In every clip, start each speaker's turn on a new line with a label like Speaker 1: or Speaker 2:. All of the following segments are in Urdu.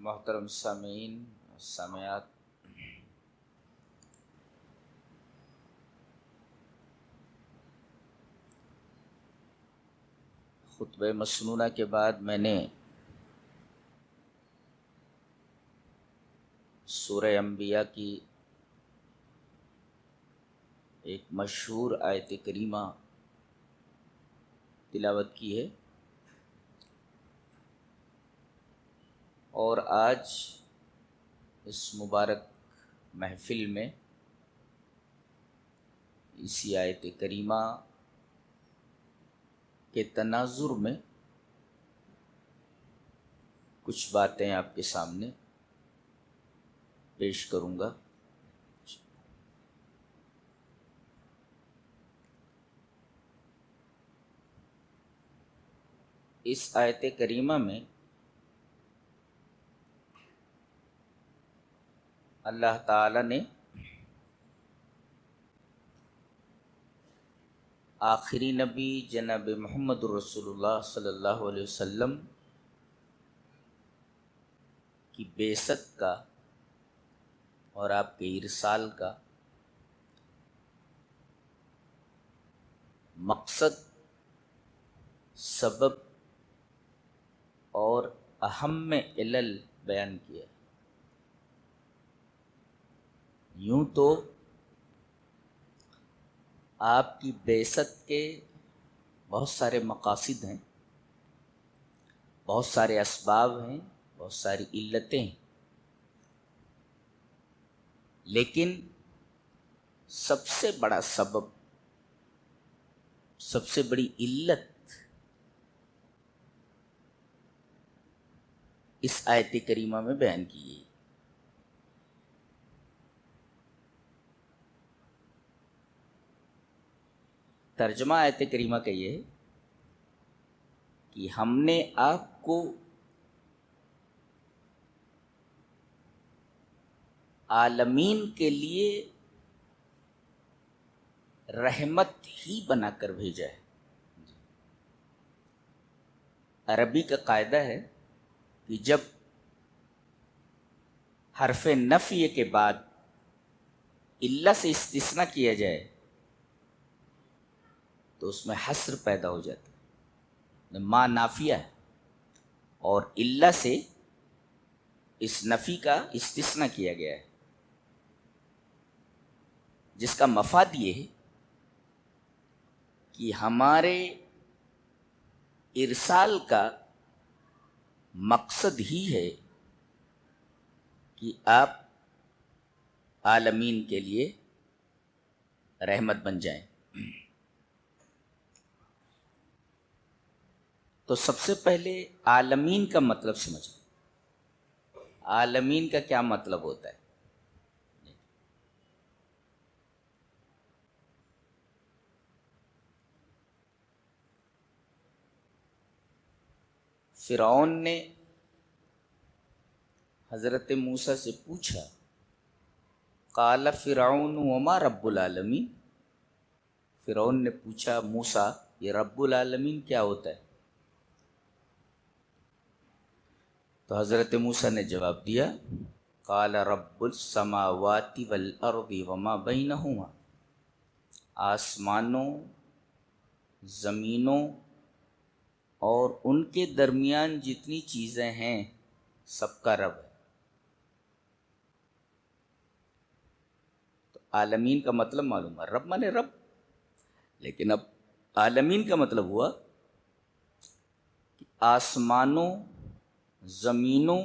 Speaker 1: محترم سامعین سامعات، خطبہ مسنونہ کے بعد میں نے سورہ انبیاء کی ایک مشہور آیت کریمہ تلاوت کی ہے، اور آج اس مبارک محفل میں اسی آیت کریمہ کے تناظر میں کچھ باتیں آپ کے سامنے پیش کروں گا۔ اس آیت کریمہ میں اللہ تعالی نے آخری نبی جناب محمد رسول اللہ صلی اللہ علیہ وسلم کی بعثت کا اور آپ کے ارسال کا مقصد، سبب اور اہم علل بیان کیا۔ یوں تو آپ کی بعثت کے بہت سارے مقاصد ہیں، بہت سارے اسباب ہیں، بہت ساری علتیں ہیں، لیکن سب سے بڑا سبب، سب سے بڑی علت اس آیت کریمہ میں بیان کی گئی۔ ترجمہ آیت کریمہ کا یہ ہے کہ ہم نے آپ کو عالمین کے لیے رحمت ہی بنا کر بھیجا ہے۔ عربی کا قاعدہ ہے کہ جب حرف نفی کے بعد علت سے استثناء کیا جائے تو اس میں حصر پیدا ہو جاتا ہے، ما نافیہ ہے، اور علت سے اس نفی کا استثناء کیا گیا ہے، جس کا مفاد یہ ہے کہ ہمارے ارسال کا مقصد ہی ہے کہ آپ عالمین کے لیے رحمت بن جائیں۔ تو سب سے پہلے عالمین کا مطلب سمجھیں۔ عالمین کا کیا مطلب ہوتا ہے؟ فرعون نے حضرت موسیٰ سے پوچھا، قال فرعون وما رب العالمین، فرعون نے پوچھا موسیٰ یہ رب العالمین کیا ہوتا ہے؟ تو حضرت موسیٰ نے جواب دیا، قال رب السماوات والارض وما بینہما، آسمانوں، زمینوں اور ان کے درمیان جتنی چیزیں ہیں سب کا رب ہے۔ تو عالمین کا مطلب معلوم ہے، رب مانے رب، لیکن اب عالمین کا مطلب ہوا کہ آسمانوں، زمینوں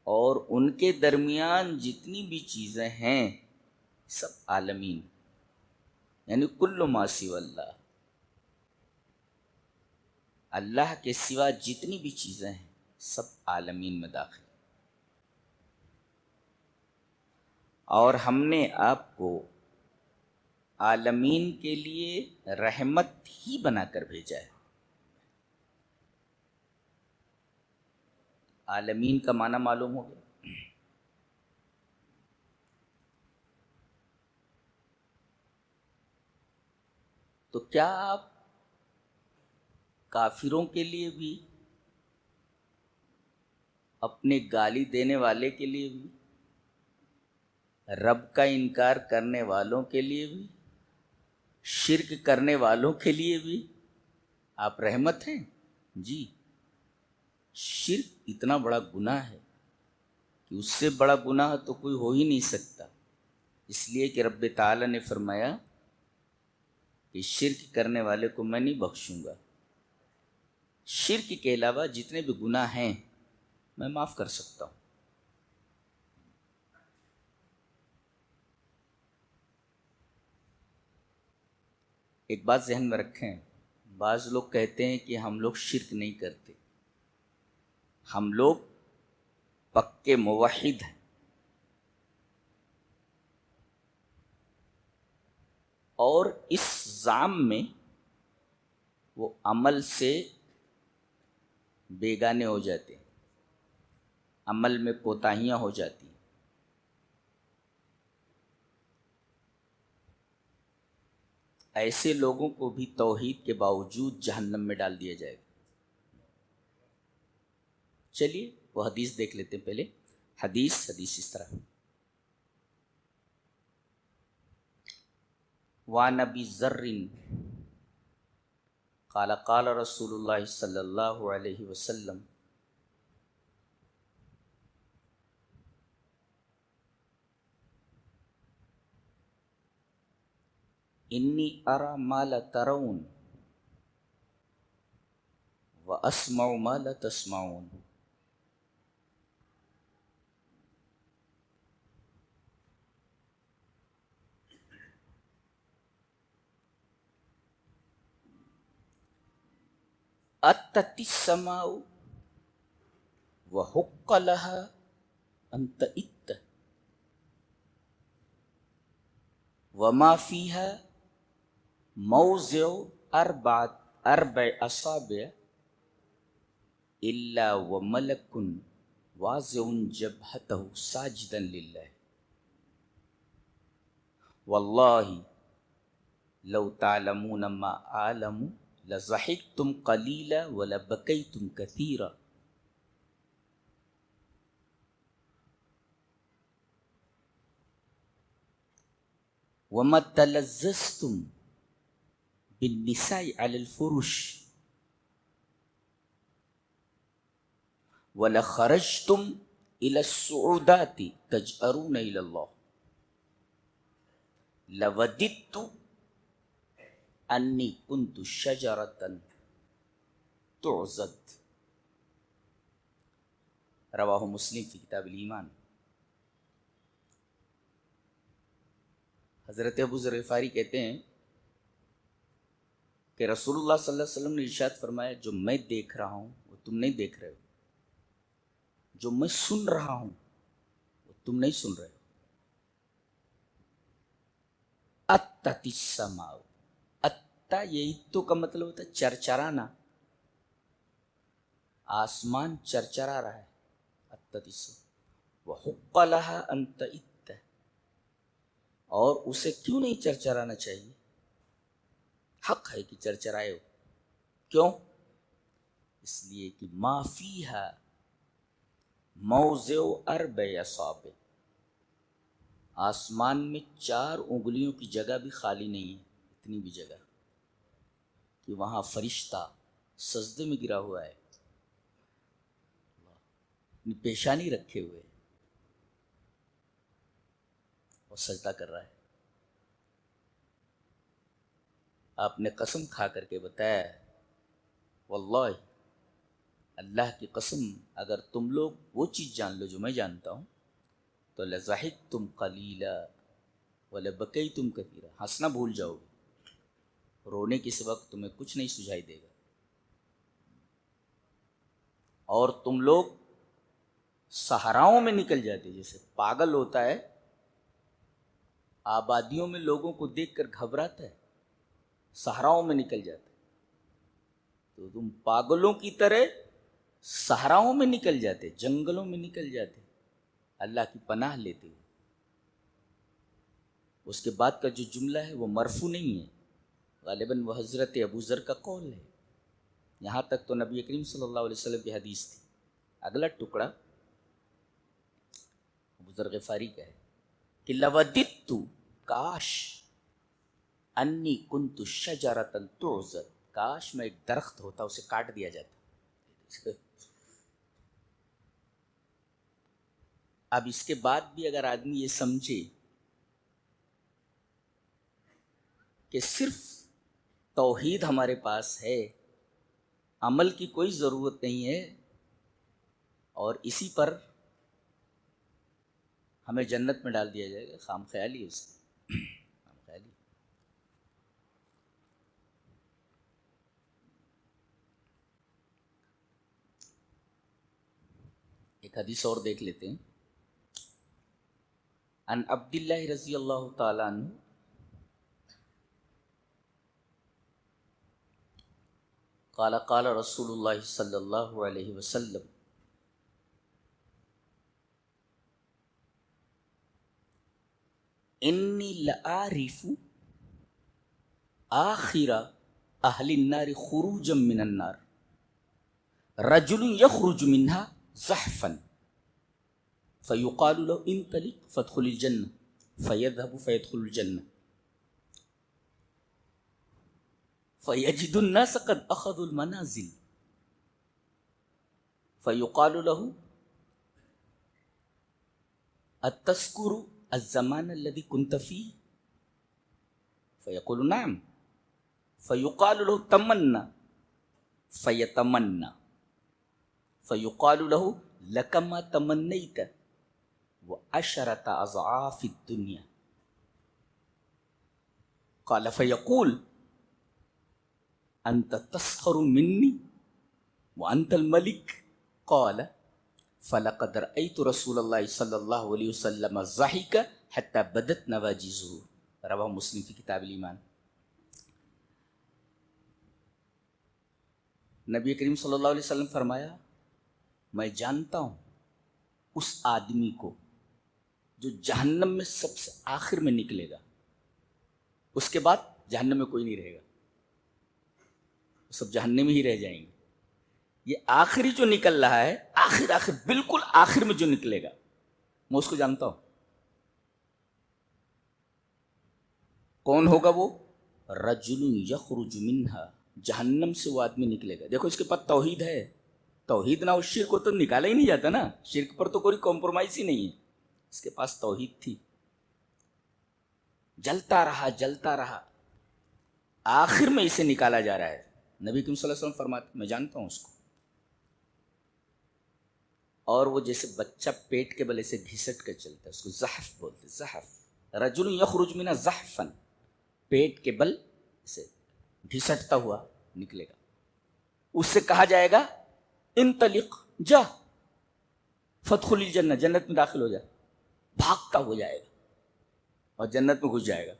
Speaker 1: اور ان کے درمیان جتنی بھی چیزیں ہیں سب عالمین، یعنی کل ما سوی اللہ، اللہ کے سوا جتنی بھی چیزیں ہیں سب عالمین میں داخل۔ اور ہم نے آپ کو عالمین کے لیے رحمت ہی بنا کر بھیجا ہے۔ عالمین کا معنی معلوم ہو گیا۔ تو کیا آپ کافروں کے لیے بھی اپنے گالی دینے والے کے لیے بھی، رب کا انکار کرنے والوں کے لیے بھی، شرک کرنے والوں کے لیے بھی آپ رحمت ہیں؟ جی، شرک اتنا بڑا گناہ ہے کہ اس سے بڑا گناہ تو کوئی ہو ہی نہیں سکتا، اس لیے کہ رب تعالیٰ نے فرمایا کہ شرک کرنے والے کو میں نہیں بخشوں گا، شرک کے علاوہ جتنے بھی گناہ ہیں میں معاف کر سکتا ہوں۔ ایک بات ذہن میں رکھیں، بعض لوگ کہتے ہیں کہ ہم لوگ شرک نہیں کرتے، ہم لوگ پکے موحد ہیں، اور اس زعم میں وہ عمل سے بیگانے ہو جاتے ہیں، عمل میں کوتاہیاں ہو جاتی ہیں۔ ایسے لوگوں کو بھی توحید کے باوجود جہنم میں ڈال دیا جائے گا۔ چلیے وہ حدیث دیکھ لیتے ہیں پہلے۔ حدیث اس طرح، وعن ابی ذر قال قال رسول اللہ صلی اللہ علیہ وسلم انی ارى ما لا ترون واسمع ما لا تسمعون۔ اتت السماء وحق لها ان تئت وما فيها موضع اربع اصابع الا وملك واضع جبهته ساجدا لله والله لو تعلمون ما اعلم لضحكتم قليلا ولبكيتم كثيرا۔ وما تلذذتم بالنساء على الفرش ولخرجتم الى السعودات تجأرون الى الله لوددت انی کنت شجرۃ تعضد۔ رواہ مسلم فی کتاب الایمان۔ حضرت ابو ذر غفاری کہتے ہیں کہ رسول اللہ صلی اللہ علیہ وسلم نے ارشاد فرمایا، جو میں دیکھ رہا ہوں وہ تم نہیں دیکھ رہے ہو، جو میں سن رہا ہوں وہ تم نہیں سن رہے ہو۔ اتت السماء، یہ اتو کا مطلب ہوتا ہے چرچرانا، آسمان چرچرا رہا ہے۔ اتت السماء وحق لها ان تئت، اور اسے کیوں نہیں چرچرانا چاہیے؟ حق ہے کہ چرچرائے ہو، کیوں؟ اس لیے کہ ما فیہا موضع اربع اصابع، آسمان میں 4 انگلیوں کی جگہ بھی خالی نہیں ہے، اتنی بھی جگہ کہ وہاں فرشتہ سجدے میں گرا ہوا ہے، اپنی پیشانی رکھے ہوئے اور سجدہ کر رہا ہے۔ آپ نے قسم کھا کر کے بتایا، واللہ اللہ کی قسم اگر تم لوگ وہ چیز جان لو جو میں جانتا ہوں تو لضحکتم قلیلا ولبکیتم کثیرا، ہنسنا بھول جاؤ گے، رونے کے وقت تمہیں کچھ نہیں سجھائی دے گا، اور تم لوگ صحراؤں میں نکل جاتے، جیسے پاگل ہوتا ہے آبادیوں میں لوگوں کو دیکھ کر گھبراتا ہے، صحراؤں میں نکل جاتا ہے، تو تم پاگلوں کی طرح صحراؤں میں نکل جاتے، جنگلوں میں نکل جاتے اللہ کی پناہ لیتے ہوئے۔ اس کے بعد کا جو جملہ ہے وہ مرفوع نہیں ہے، غالباً وہ حضرت ابو ذر کا قول ہے، یہاں تک تو نبی کریم صلی اللہ علیہ وسلم کی حدیث تھی۔ اگلا ٹکڑا ذر غفاری کا ہے کہ لوددت کاش انی کنت شجرۃ تعضد، کاش میں ایک درخت ہوتا اسے کاٹ دیا جاتا۔ اب اس کے بعد بھی اگر آدمی یہ سمجھے کہ صرف توحید ہمارے پاس ہے، عمل کی کوئی ضرورت نہیں ہے، اور اسی پر ہمیں جنت میں ڈال دیا جائے گا، خام خیالی ہے اس کی، خام خیالی۔ ایک حدیث اور دیکھ لیتے ہیں۔ عن عبد اللہ رضی اللہ تعالیٰ عنہ قال قال رسول اللہ صلی اللہ علیہ وسلم انی لأعرف آخر اہل النار خروجا من النار رجل یخرج منها زحفا فیقال له انطلق فادخل الجنة فیذهب فیدخل الجنة فیجد الناس قد اخذوا المنازل فیقال له اتذکر الزمان الذي كنت فيه فيقول نعم فيقال له تمنى فيتمنى فيقال له لك ما تمنيت وعشرة أضعاف الدنيا قال فيقول أنت تسخر مني وأنت الملك قال فلقد رأيت رسول اللہ صلی اللہ علیہ وسلم ضحك حتى بدت نواجذه، رواہ مسلم فی کتاب الایمان۔ نبی کریم صلی اللہ علیہ وسلم فرمایا میں جانتا ہوں اس آدمی کو جو جہنم میں سب سے آخر میں نکلے گا، اس کے بعد جہنم میں کوئی نہیں رہے گا، سب جہنم میں ہی رہ جائیں گے۔ یہ آخری جو نکل رہا ہے، آخر بالکل آخر میں جو نکلے گا، میں اس کو جانتا ہوں۔ کون ہوگا وہ؟ رجل یخرج منہا، جہنم سے وہ آدمی نکلے گا۔ دیکھو اس کے پاس توحید ہے، توحید نہ ہو شرک کو تو نکالا ہی نہیں جاتا نا، شرک پر تو کوئی کمپرومائز ہی نہیں ہے۔ اس کے پاس توحید تھی، جلتا رہا، آخر میں اسے نکالا جا رہا ہے۔ نبی کریم صلی اللہ علیہ وسلم فرماتے میں جانتا ہوں اس کو، اور وہ جیسے بچہ پیٹ کے بلے سے گھسٹ کر چلتا ہے، اس کو زحف بولتے ہیں، زحف۔ رجل یخرج منها زحفا، پیٹ کے بل سے گھسٹتا ہوا نکلے گا، اس سے کہا جائے گا انطلق، جا، فادخل الجنہ، جنت میں داخل ہو جا، بھاگتا ہو جائے گا اور جنت میں گھس جائے گا۔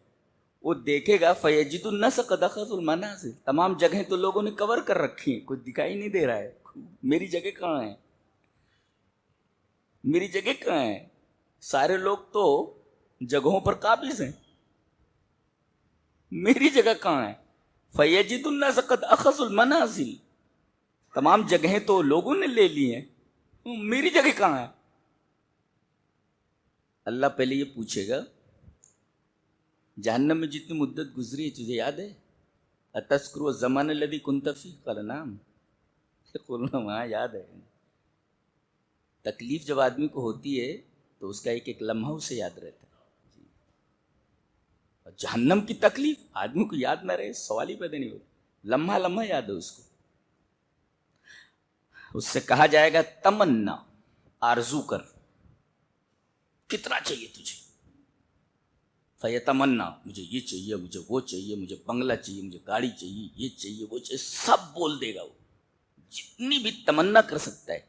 Speaker 1: وہ دیکھے گا فیجد الناس قد اخذوا المنازل، تمام جگہیں تو لوگوں نے کور کر رکھی ہیں، کچھ دکھائی نہیں دے رہا ہے، میری جگہ کہاں ہے، میری جگہ کہاں ہے؟ سارے لوگ تو جگہوں پر قابض ہیں، میری جگہ کہاں ہے؟ فیجد الناس قد اخذوا المنازل، تمام جگہیں تو لوگوں نے لے لی ہیں، میری جگہ کہاں ہے؟ اللہ پہلے یہ پوچھے گا جہنم میں جتنی مدت گزری ہے تجھے یاد ہے؟ اتذکر الزمان الذی کنت فیہ قال نعم، قلنا وہاں یاد ہے۔ تکلیف جب آدمی کو ہوتی ہے تو اس کا ایک ایک لمحہ اسے یاد رہتا ہے، اور جہنم کی تکلیف آدمی کو یاد نہ رہے سوال ہی پیدا نہیں ہوتا، لمحہ لمحہ یاد ہے اس کو۔ اس سے کہا جائے گا تمنا، آرزو کر، کتنا چاہیے تجھے؟ فیتمنا، مجھے یہ چاہیے، مجھے وہ چاہیے، مجھے بنگلہ چاہیے، مجھے گاڑی چاہیے، یہ چاہیے، وہ چاہیے، سب بول دے گا وہ، جتنی بھی تمنا کر سکتا ہے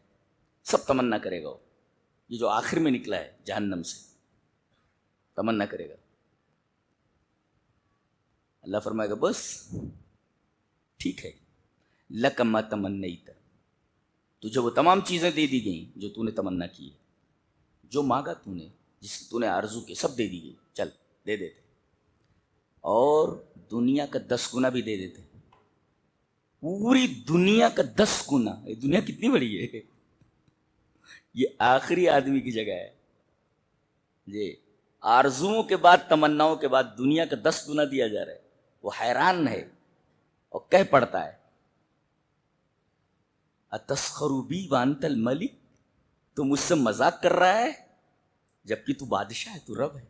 Speaker 1: سب تمنا کرے گا وہ۔ یہ جو آخر میں نکلا ہے جہنم سے تمنا کرے گا، اللہ فرمائے گا بس ٹھیک ہے، لک ما تمنیت، تجھے وہ تمام چیزیں دے دی گئیں جو تو نے تمنا کی ہے، جو مانگا تو نے، جس کی تو نے آرزو کی، سب دے دی گئی، چل دے دیتے، اور دنیا کا 10 گنا بھی دے دیتے، پوری دنیا کا 10 گنا۔ یہ دنیا کتنی بڑی ہے، یہ آخری آدمی کی جگہ ہے، جی آرزوؤں کے بعد تمناؤں کے بعد دنیا کا 10 گنا دیا جا رہا ہے. وہ حیران ہے اور کہہ پڑتا ہے اتسخر بی وانت الملک، تو مجھ سے مذاق کر رہا ہے جبکہ تو بادشاہ ہے، تو رب ہے.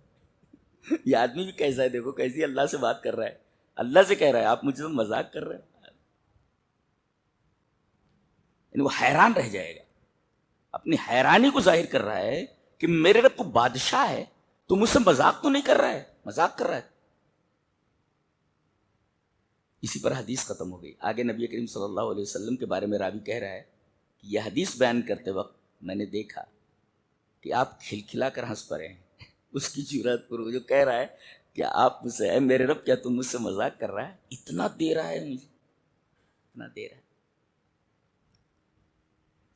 Speaker 1: یہ آدمی بھی کیسا ہے، دیکھو کیسی اللہ سے بات کر رہا ہے. اللہ سے کہہ رہا ہے آپ مجھ سے مذاق کر رہے ہیں. یعنی وہ حیران رہ جائے گا، اپنی حیرانی کو ظاہر کر رہا ہے کہ میرے رب تو بادشاہ ہے، تو مجھ سے مذاق تو نہیں کر رہا ہے، مذاق کر رہا ہے. اسی پر حدیث ختم ہو گئی. آگے نبی کریم صلی اللہ علیہ وسلم کے بارے میں راوی کہہ رہا ہے کہ یہ حدیث بیان کرتے وقت میں نے دیکھا کہ آپ کھلکھلا کر ہنس پڑے ہیں. اس کی جرات پر وہ جو کہہ رہا ہے کہ آپ مجھ سے، اے میرے رب کیا تم مجھ سے مذاق کر رہا ہے، اتنا دے رہا ہے مجھے، اتنا دے رہا ہے.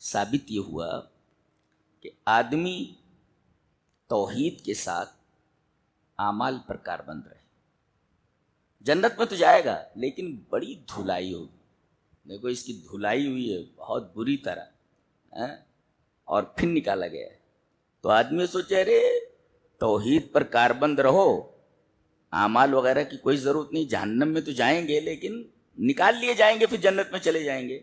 Speaker 1: ثابت یہ ہوا کہ آدمی توحید کے ساتھ اعمال پر کاربند رہے. جنت میں تو جائے گا لیکن بڑی دھلائی ہوگی. دیکھو اس کی دھلائی ہوئی ہے بہت بری طرح، اور پھر نکالا گیا ہے. تو آدمی سوچے ارے توحید پر کاربند رہو، اعمال وغیرہ کی کوئی ضرورت نہیں، جہنم میں تو جائیں گے لیکن نکال لیے جائیں گے، پھر جنت میں چلے جائیں گے.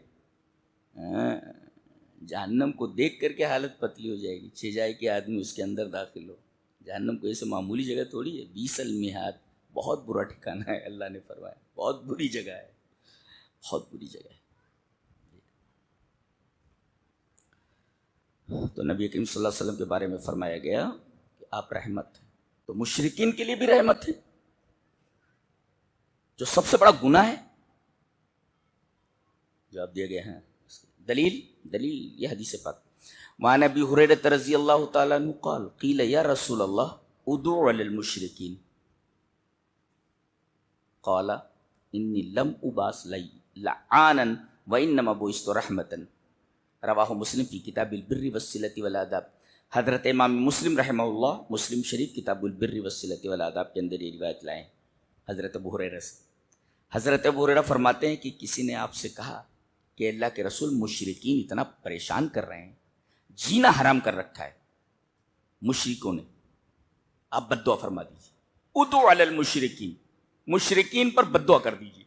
Speaker 1: جہنم کو دیکھ کر کے حالت پتلی ہو جائے گی، چھ جائے کہ آدمی اس کے اندر داخل ہو. جہنم کو ایسے معمولی جگہ تھوڑی ہے، 20 المہاد، بہت برا ٹھکانہ ہے. اللہ نے فرمایا بہت بری جگہ ہے، بہت بری جگہ ہے. تو نبی کریم صلی اللہ علیہ وسلم کے بارے میں فرمایا گیا کہ آپ رحمت ہیں. تو مشرکین کے لیے بھی رحمت ہے، جو سب سے بڑا گناہ ہے. جواب دیا گیا ہے. دلیل یہ حدیث پاک. وعن ابی ہریرہ رضی اللہ تعالیٰ عنہ قال قیل یا رسول اللہ ادعو علی المشرکین قال انی لم ابعث لعانا وانما بعثت رحمتا. رواہ مسلم فی کتاب البر والصلۃ والآداب. حضرت امام مسلم رحمہ اللہ مسلم شریف کتاب البر والصلۃ والآداب کے اندر یہ روایت لائیں حضرت ابو ہریرہ سے. حضرت ابو ہریرہ فرماتے ہیں کہ کسی نے آپ سے کہا کہ اللہ کے رسول مشرکین اتنا پریشان کر رہے ہیں، جینا حرام کر رکھا ہے مشرکوں نے، آپ بد دعا فرما دیجیے. ادعو علی المشرکین، مشرکین پر بد دعا کر دیجیے.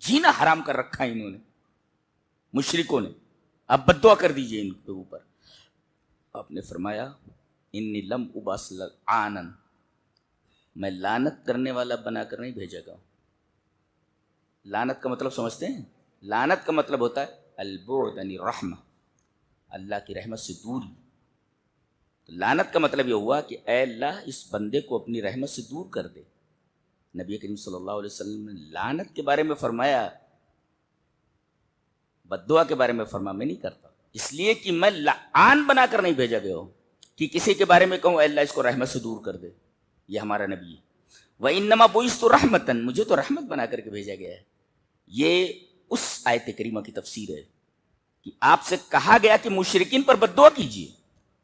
Speaker 1: جینا حرام کر رکھا ہے انہوں نے، مشرکوں نے، آپ بد دعا کر دیجیے ان کے اوپر. آپ نے فرمایا انی لم ابعث لعانا، میں لعنت کرنے والا بنا کر نہیں بھیجا گا. لعنت کا مطلب سمجھتے ہیں؟ لعنت کا مطلب ہوتا ہے البعد عن الرحمہ، اللہ کی رحمت سے دوری. لعنت کا مطلب یہ ہوا کہ اے اللہ اس بندے کو اپنی رحمت سے دور کر دے. نبی کریم صلی اللہ علیہ وسلم نے لعنت کے بارے میں فرمایا، بد دعا کے بارے میں فرمایا میں نہیں کرتا، اس لیے کہ میں لعان بنا کر نہیں بھیجا گیا ہوں کہ کسی کے بارے میں کہوں اے اللہ اس کو رحمت سے دور کر دے. یہ ہمارا نبی ہے. وَإِنَّمَا بُعِثْتُ رَحْمَةً، مجھے تو رحمت بنا کر کے بھیجا گیا ہے. یہ اس آیت کریمہ کی تفسیر ہے کہ آپ سے کہا گیا کہ مشرکین پر بد دعا کیجیے.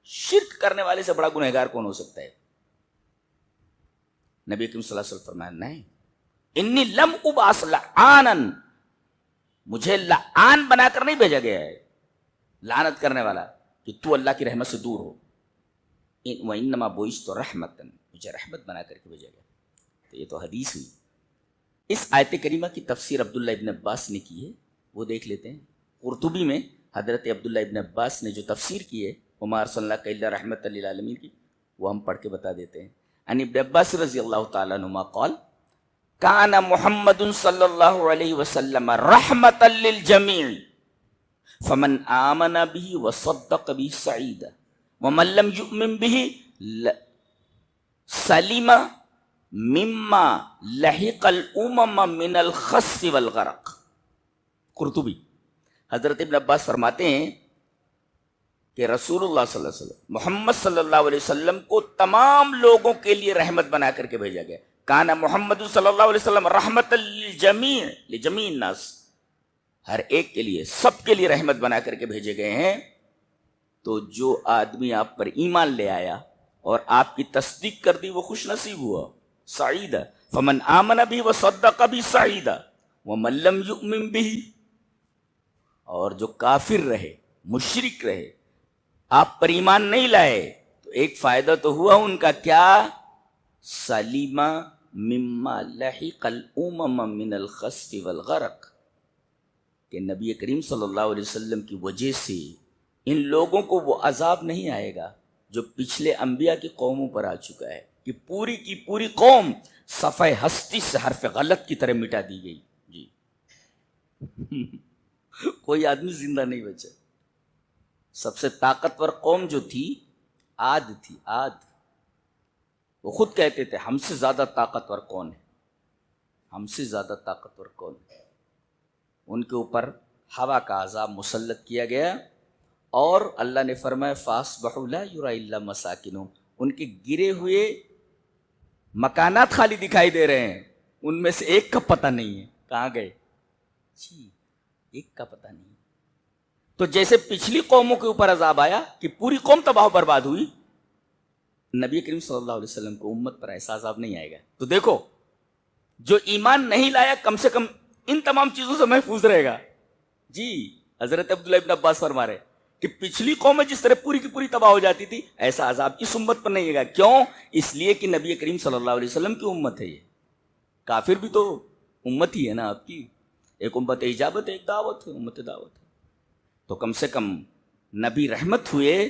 Speaker 1: شرک کرنے والے سے بڑا گنہگار کون ہو سکتا ہے؟ نبی کریم صلی اللہ علیہ وسلم فرمایا نہیں، انی لم ابعث لعانا، مجھے لعان بنا کر نہیں بھیجا گیا ہے، لعنت کرنے والا کہ تو اللہ کی رحمت سے دور ہو. وَإِنَّمَا بُعِثْتُ رَحْمَةً، مجھے رحمت بنا کر کے بھیجا گیا. تو یہ تو حدیث ہوئی. اس آیت کریمہ کی تفسیر عبداللہ ابن عباس نے کی ہے، وہ دیکھ لیتے ہیں. قرطبی میں حضرت عبداللہ ابن عباس نے جو تفسیر کی ہے وَمَا أَرْسَلْنَاكَ إِلَّا رَحْمَةً لِّلْعَالَمِينَ کی، وہ ہم پڑھ کے بتا دیتے ہیں. عن ابن عباس رضی اللہ تعالیٰ عنہما قال کان محمد صلی اللہ علیہ وسلم رحمة للجمیع فمن آمن به وصدق به سعید ومن لم يؤمن به سلم مما لحق الامم من الخس والغرق. قرطبی. حضرت ابن عباس فرماتے ہیں کہ رسول اللہ صلی اللہ علیہ وسلم محمد صلی اللہ علیہ وسلم کو تمام لوگوں کے لیے رحمت بنا کر کے بھیجا گیا. کانا محمد صلی اللہ علیہ وسلم رحمت للجمیع، لجمیع الناس، ہر ایک کے لیے، سب کے لیے رحمت بنا کر کے بھیجے گئے ہیں. تو جو آدمی آپ پر ایمان لے آیا اور آپ کی تصدیق کر دی وہ خوش نصیب ہوا، سعید. فمن آمن بھی وصدق بھی سعید ومن لم یؤمن بھی، اور جو کافر رہے، مشرک رہے، آپ پر ایمان نہیں لائے، تو ایک فائدہ تو ہوا ان کا، کیا؟ سلیمہ مما لحق الامم من الخسف والغرق، کہ نبی کریم صلی اللہ علیہ وسلم کی وجہ سے ان لوگوں کو وہ عذاب نہیں آئے گا جو پچھلے انبیاء کی قوموں پر آ چکا ہے، کہ پوری کی پوری قوم صفحہ ہستی سے حرف غلط کی طرح مٹا دی گئی. جی کوئی آدمی زندہ نہیں بچا. سب سے طاقتور قوم جو تھی عاد تھی. عاد وہ خود کہتے تھے ہم سے زیادہ طاقتور کون ہے، ہم سے زیادہ طاقتور کون ہے. ان کے اوپر ہوا کا عذاب مسلط کیا گیا، اور اللہ نے فرمایا فَأَصْبَحُوا لَا يُرَىٰ إِلَّا مَسَاكِنُهُمْ، ان کے گرے ہوئے مکانات خالی دکھائی دے رہے ہیں، ان میں سے ایک کا پتہ نہیں ہے کہاں گئے. جی ایک کا پتہ نہیں. تو جیسے پچھلی قوموں کے اوپر عذاب آیا کہ پوری قوم تباہ و برباد ہوئی، نبی کریم صلی اللہ علیہ وسلم کو امت پر ایسا عذاب نہیں آئے گا. تو دیکھو جو ایمان نہیں لایا کم سے کم ان تمام چیزوں سے محفوظ رہے گا. جی حضرت عبداللہ ابن عباس فرما رہے کہ پچھلی قوم جس طرح پوری کی پوری تباہ ہو جاتی تھی، ایسا عذاب اس امت پر نہیں آئے گا. کیوں؟ اس لیے کہ نبی کریم صلی اللہ علیہ وسلم کی امت ہے. یہ کافر بھی تو امت ہی ہے نا آپ کی. ایک امت اجابت ہے، ایک دعوت ہے، امت دعوت ہے. تو کم سے کم نبی رحمت ہوئے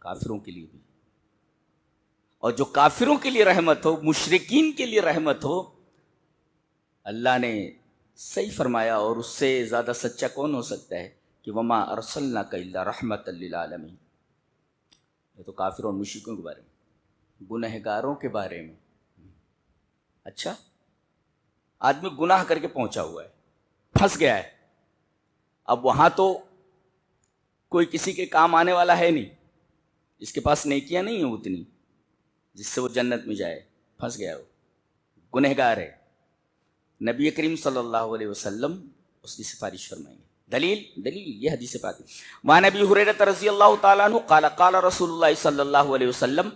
Speaker 1: کافروں کے لیے بھی، اور جو کافروں کے لیے رحمت ہو، مشرکین کے لیے رحمت ہو، اللہ نے صحیح فرمایا. اور اس سے زیادہ سچا کون ہو سکتا ہے کہ وما ارسلناک الا رحمۃ للعالمین. یہ تو کافروں اور مشرکوں کے بارے میں، گنہگاروں کے بارے میں. اچھا آدمی گناہ کر کے پہنچا ہوا ہے، پھنس گیا ہے، اب وہاں تو کوئی کسی کے کام آنے والا ہے نہیں، اس کے پاس نیکیاں نہیں ہیں اتنی جس سے وہ جنت میں جائے. پھنس گیا، وہ گنہگار ہے. نبی کریم صلی اللہ علیہ وسلم اس کی سفارش فرمائیں گے. دلیل یہ حدیث پاک. وعن ابی ہریرہ رضی اللہ تعالیٰ عنہ قال قال رسول اللہ صلی اللہ علیہ وسلم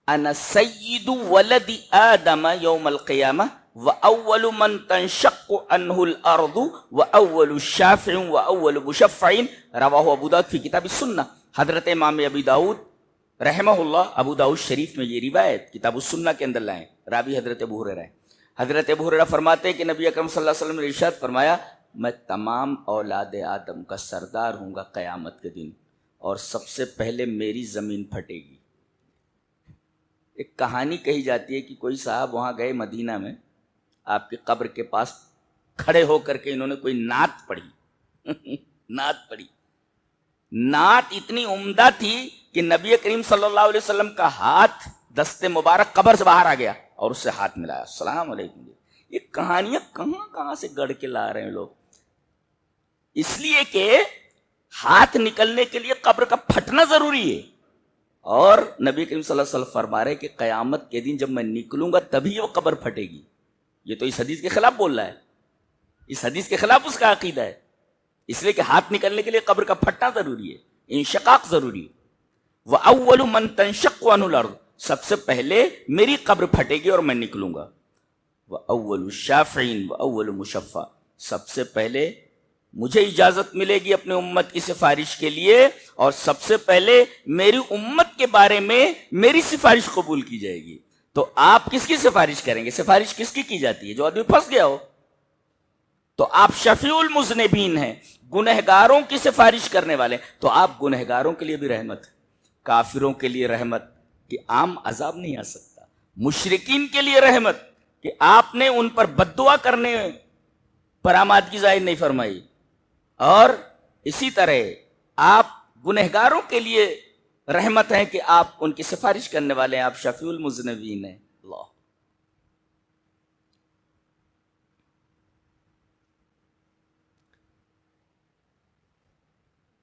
Speaker 1: انا سید ولد آدم یوم القیامہ واول من تنشق عنہ الارض واول الشافع واول مشفع. رواہ ابو داؤد فی کتاب السنہ. حضرت امام ابی داؤد رحمہ اللہ ابو داؤد شریف میں یہ روایت کتاب السنہ کے اندر لائیں. راوی حضرت ابو ہریرہ ہے. حضرت ابو ہریرہ فرماتے ہیں کہ نبی اکرم صلی اللہ علیہ وسلم نے ارشاد فرمایا میں تمام اولاد آدم کا سردار ہوں گا قیامت کے دن، اور سب سے پہلے میری زمین پھٹے گی. ایک کہانی کہی جاتی ہے کہ کوئی صاحب وہاں گئے مدینہ میں، آپ کی قبر کے پاس کھڑے ہو کر کے انہوں نے کوئی نعت پڑھی. نعت پڑھی. نعت اتنی عمدہ تھی کہ نبی کریم صلی اللہ علیہ وسلم کا ہاتھ دست مبارک قبر سے باہر آ گیا اور اس سے ہاتھ ملایا، السلام علیکم. یہ کہانیاں کہاں سے گڑھ کے لا رہے ہیں لوگ. اس لیے کہ ہاتھ نکلنے کے لیے قبر کا پھٹنا ضروری ہے. اور نبی کریم صلی اللہ علیہ وسلم فرما رہے کہ قیامت کے دن جب میں نکلوں گا تبھی وہ قبر پھٹے گی. یہ تو اس حدیث کے خلاف بول رہا ہے، اس حدیث کے خلاف اس کا عقیدہ ہے. اس لیے کہ ہاتھ نکلنے کے لیے قبر کا پھٹنا ضروری ہے، انشقاق ضروری ہے. وَأَوَّلُ مَن تَنشَقُّ عَنْهُ الْأَرْضُ، سب سے پہلے میری قبر پھٹے گی اور میں نکلوں گا. وَأَوَّلُ الشَّافِعِينَ وَأَوَّلُ مُشَفَّعٍ، سب سے پہلے مجھے اجازت ملے گی اپنے امت کی سفارش کے لیے، اور سب سے پہلے میری امت کے بارے میں میری سفارش قبول کی جائے گی. تو آپ کس کی سفارش کریں گے؟ سفارش کس کی جاتی ہے؟ جو آدمی پھنس گیا ہو. تو آپ شفیع المذنبین ہیں، گنہگاروں کی سفارش کرنے والے. تو آپ گنہگاروں کے لیے بھی رحمت، کافروں کے لیے رحمت کہ عام عذاب نہیں آ سکتا، مشرکین کے لیے رحمت کہ آپ نے ان پر بد دعا کرنے پر آمادگی ظاہر نہیں فرمائی، اور اسی طرح آپ گنہگاروں کے لیے رحمت ہے کہ آپ ان کی سفارش کرنے والے ہیں، آپ شفیع المذنبین ہیں. اللہ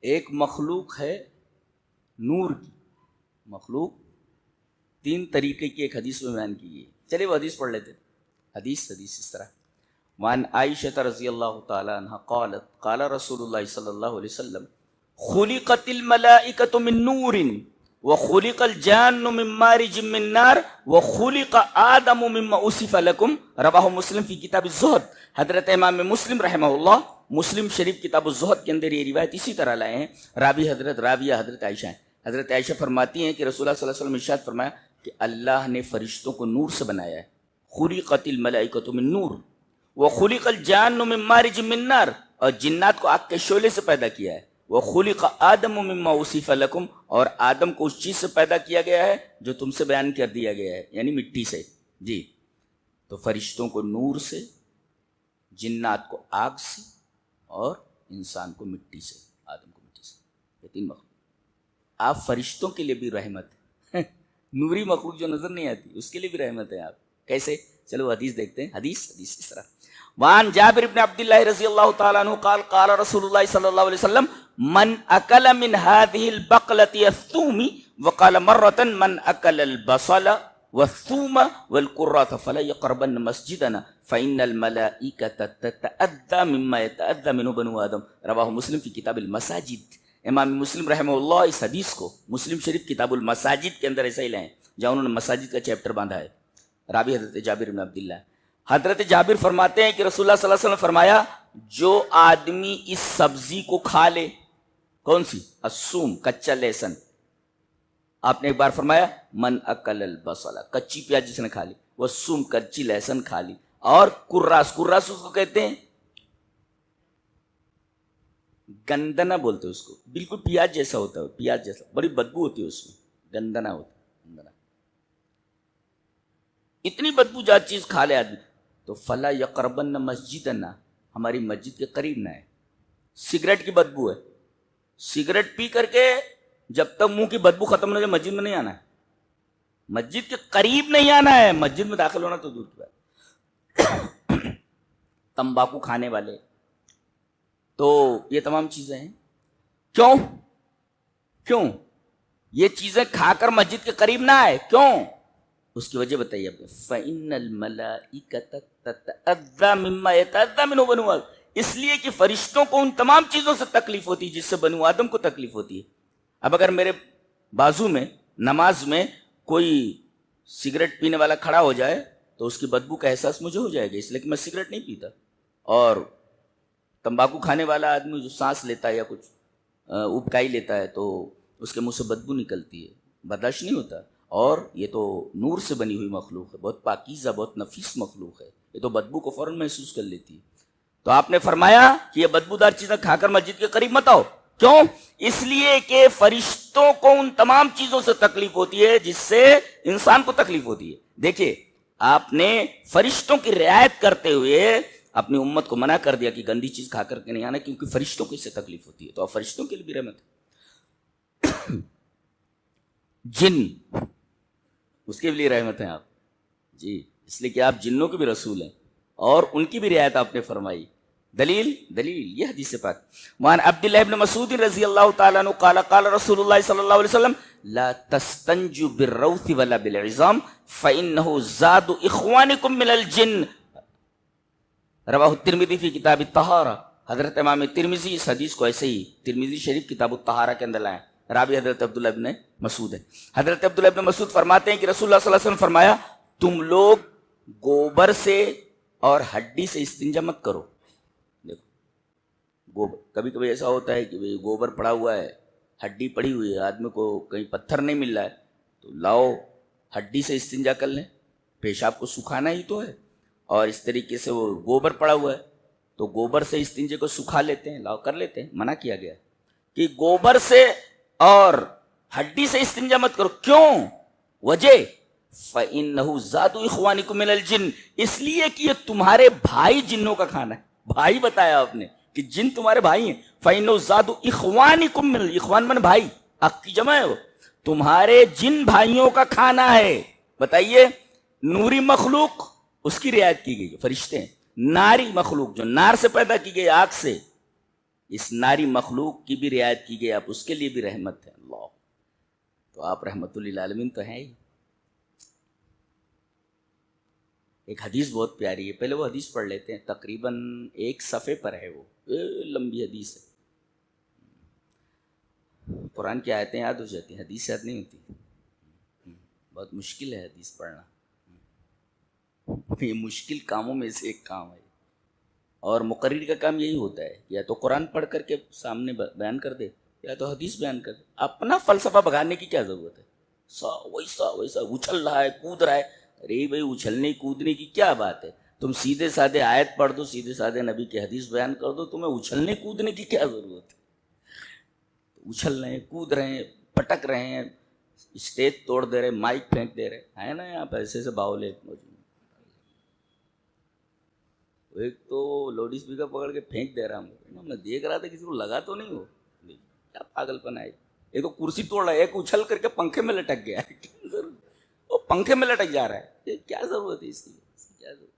Speaker 1: ایک مخلوق ہے نور کی، مخلوق 3 طریقے کی ایک حدیث میں بیان کی ہے. چلیے وہ حدیث پڑھ لیتے. حدیث اس طرح. وعن عائشہ رضی اللہ تعالی عنہ قالت قال رسول اللہ صلی اللہ علیہ وسلم خلقت الملائکۃ من نور وخلق الجان من مارج من نار وخلق آدم مما اوصف لکم. رواہ مسلم فی کتاب الزہد. حضرت امام مسلم رحمہ اللہ مسلم شریف کتاب الزہد کے اندر یہ روایت اسی طرح لائے ہیں. راویہ حضرت عائشہ ہیں. حضرت عائشہ فرماتی ہیں کہ رسول اللہ صلی اللہ علیہ وسلم نے ارشاد فرمایا کہ اللہ نے فرشتوں کو نور سے بنایا ہے، خلقت الملائکۃ من نور وخلق الجان من مارج من نار، اور جنات کو آگ کے شعلے سے پیدا کیا ہے، وخلق آدم مما وصف لکم، اور آدم کو اس چیز سے پیدا کیا گیا ہے جو تم سے بیان کر دیا گیا ہے، یعنی مٹی سے. جی تو فرشتوں کو نور سے، جنات کو آگ سے، اور انسان کو مٹی سے، آدم کو مٹی سے، یہ تین مخلوق. آپ فرشتوں کے لیے بھی رحمت ہے، نوری مخلوق جو نظر نہیں آتی اس کے لیے بھی رحمت ہے. آپ کیسے؟ چلو حدیث دیکھتے ہیں. حدیث اس طرح، وعن جابر بن عبد اللہ رضی اللہ تعالیٰ عنہ قال قال رسول اللہ صلی اللہ علیہ وسلم من اکل من هذه البقلة الثوم، وقال مرة من اکل البصل والثوم والقراث فلا يقربن مسجدنا فإن الملائكة تتأذى مما يتأذى منه بنو آدم. رواہ مسلم فی کتاب المساجد. امام مسلم رحمہ اللہ اس حدیث کو مسلم شریف کتاب المساجد کے اندر ایسا ہی لائیں جہاں انہوں نے مساجد کا چیپٹر باندھا ہے. راوی حضرت جابر بن عبداللہ. حضرت جابر فرماتے ہیں کہ رسول اللہ صلی اللہ علیہ وسلم فرمایا جو آدمی اس سبزی کو کھا لے، کون سی؟ الثوم، کچا لہسن. آپ نے ایک بار فرمایا من اکل البصل، کچی پیاز جس نے کھا لی، والثوم، کچی لہسن کھا لی، اور قراص، قراص اس کو کہتے ہیں گندنا بولتے ہیں اس کو، بالکل پیاز جیسا ہوتا ہے، پیاز جیسا، بڑی بدبو ہوتی ہے اس میں، گندنا ہوتا ہے، گندنا. اتنی بدبو جات چیز کھا لے آدمی تو فلا یقربن مسجدنا، ہماری مسجد کے قریب نہ ہے. سگریٹ کی بدبو ہے، سگریٹ پی کر کے جب تک منہ کی بدبو ختم نہ ہو جائے مسجد میں نہیں آنا ہے، مسجد کے قریب نہیں آنا ہے، مسجد میں داخل ہونا تو دور کی بات. تمباکو کھانے والے، تو یہ تمام چیزیں ہیں. کیوں یہ چیزیں کھا کر مسجد کے قریب نہ آئے؟ کیوں؟ اس کی وجہ بتائیے آپ نے. فَإِنَّ الْمَلَائِكَةَ تَتَأَذَّى مِمَّا يَتَأَذَّى مِنْهُ بَنُو آدم، اس لیے کہ فرشتوں کو ان تمام چیزوں سے تکلیف ہوتی ہے جس سے بنو آدم کو تکلیف ہوتی ہے. اب اگر میرے بازو میں نماز میں کوئی سگریٹ پینے والا کھڑا ہو جائے تو اس کی بدبو کا احساس مجھے ہو جائے گا، اس لیے کہ میں سگریٹ نہیں پیتا. اور تمباکو کھانے والا آدمی جو سانس لیتا ہے یا کچھ ابکائی لیتا ہے تو اس کے منہ سے بدبو نکلتی ہے، برداشت نہیں ہوتا. اور یہ تو نور سے بنی ہوئی مخلوق ہے، بہت پاکیزہ، بہت نفیس مخلوق ہے، یہ تو بدبو کو فوراً محسوس کر لیتی ہے. تو آپ نے فرمایا کہ یہ بدبودار چیزیں کھا کر مسجد کے قریب مت آؤ. کیوں؟ اس لیے کہ فرشتوں کو ان تمام چیزوں سے تکلیف ہوتی ہے جس سے انسان کو تکلیف ہوتی ہے. دیکھیے آپ نے فرشتوں کی رعایت کرتے ہوئے اپنی امت کو منع کر دیا کہ گندی چیز کھا کر کے نہیں آنا، کیونکہ فرشتوں کو اس سے تکلیف ہوتی ہے. تو اب فرشتوں کے لیے بھی رحمت ہے. جن، اس کے لیے رحمت ہیں آپ جی، اس لیے کہ آپ جنوں کے بھی رسول ہیں اور ان کی بھی رعایت آپ نے فرمائی. دلیل یہ حدیث پاک. وعن عبداللہ ابن مسعود رضی اللہ تعالیٰ عنہ قال قال رسول اللہ صلی اللہ علیہ وسلم لا تستنجوا بالروث ولا بالعظام فإنه زاد اخوانکم من الجن. رواہ الترمذی فی کتاب الطہارہ. حضرت امام ترمذی اس حدیث کو ایسے ہی ترمذی شریف کتاب الطہارہ کے اندر لائیں. راوی حضرت عبداللہ ابن مسعود ہے. حضرت عبداللہ ابن مسعود فرماتے ہیں کہ رسول اللہ صلی اللہ علیہ وسلم فرمایا تم لوگ گوبر سے اور ہڈی سے استنجا مت کرو. دیکھو گوبر، کبھی کبھی ایسا ہوتا ہے کہ گوبر پڑا ہوا ہے، ہڈی پڑی ہوئی ہے، آدمی کو کہیں پتھر نہیں مل رہا ہے تو لاؤ ہڈی سے استنجا کر لیں، پیشاب کو سکھانا ہی تو ہے. اور اس طریقے سے وہ گوبر پڑا ہوا ہے تو گوبر سے استنجے کو سکھا لیتے ہیں، لاؤ کر لیتے ہیں. منع کیا گیا کہ گوبر سے اور ہڈی سے استنجا مت کرو. کیوں؟ وجہ فَإِنَّهُ زَادُ إِخْوَانِكُم مِّنَ الْجِنِّ، اس لیے کہ یہ تمہارے بھائی جنوں کا کھانا ہے. بھائی بتایا آپ نے کہ جن تمہارے بھائی ہیں. فَإِنَّهُ زَادُ إِخْوَانِكُم مِّنَ، اخوان من بھائی، حق کی جمع ہے، وہ تمہارے جن بھائیوں کا کھانا ہے. بتائیے نوری مخلوق اس کی رعایت کی گئی، فرشتے ہیں. ناری مخلوق جو نار سے پیدا کی گئی، آگ سے، اس ناری مخلوق کی بھی رعایت کی گئی. آپ اس کے لیے بھی رحمت ہے. اللہ، تو آپ رحمت للعالمین تو ہیں ہی. ایک حدیث بہت پیاری ہے، پہلے وہ حدیث پڑھ لیتے ہیں، تقریباً 1 صفحے پر ہے، وہ لمبی حدیث ہے. قرآن کی آیتیں یاد ہو جاتی ہیں، حدیث یاد نہیں ہوتی. بہت مشکل ہے حدیث پڑھنا، یہ مشکل کاموں میں سے ایک کام ہے. اور مقرر کا کام یہی ہوتا ہے، یا تو قرآن پڑھ کر کے سامنے بیان کر دے یا تو حدیث بیان کر دے. اپنا فلسفہ بگانے کی کیا ضرورت ہے؟ ویسا ویسا اچھل رہا ہے، کود رہا ہے. ارے بھائی اچھلنے کودنے کی کیا بات ہے؟ تم سیدھے سادے آیت پڑھ دو، سیدھے سادے نبی کی حدیث بیان کر دو، تمہیں اچھلنے کودنے کی کیا ضرورت ہے؟ اچھل رہے ہیں، کود رہے ہیں، پٹک رہے ہیں، اسٹیج توڑ دے رہے، مائک پھینک دے رہے ہیں نا. یہاں پہ ایسے باولے موجود. ایک تو لاؤڈ اسپیکر پکڑ کے پھینک دے رہا ہوں، میں دیکھ رہا تھا کسی کو لگا تو نہیں ہو. کیا پاگل پن ہے. ایک تو کرسی توڑ رہا ہے، ایک اچھل کر کے پنکھے میں لٹک گیا ہے. کیا ضرورت؟ وہ پنکھے میں لٹک جا رہا ہے، یہ کیا ضرورت ہے اس کی؟ کیا ضرورت؟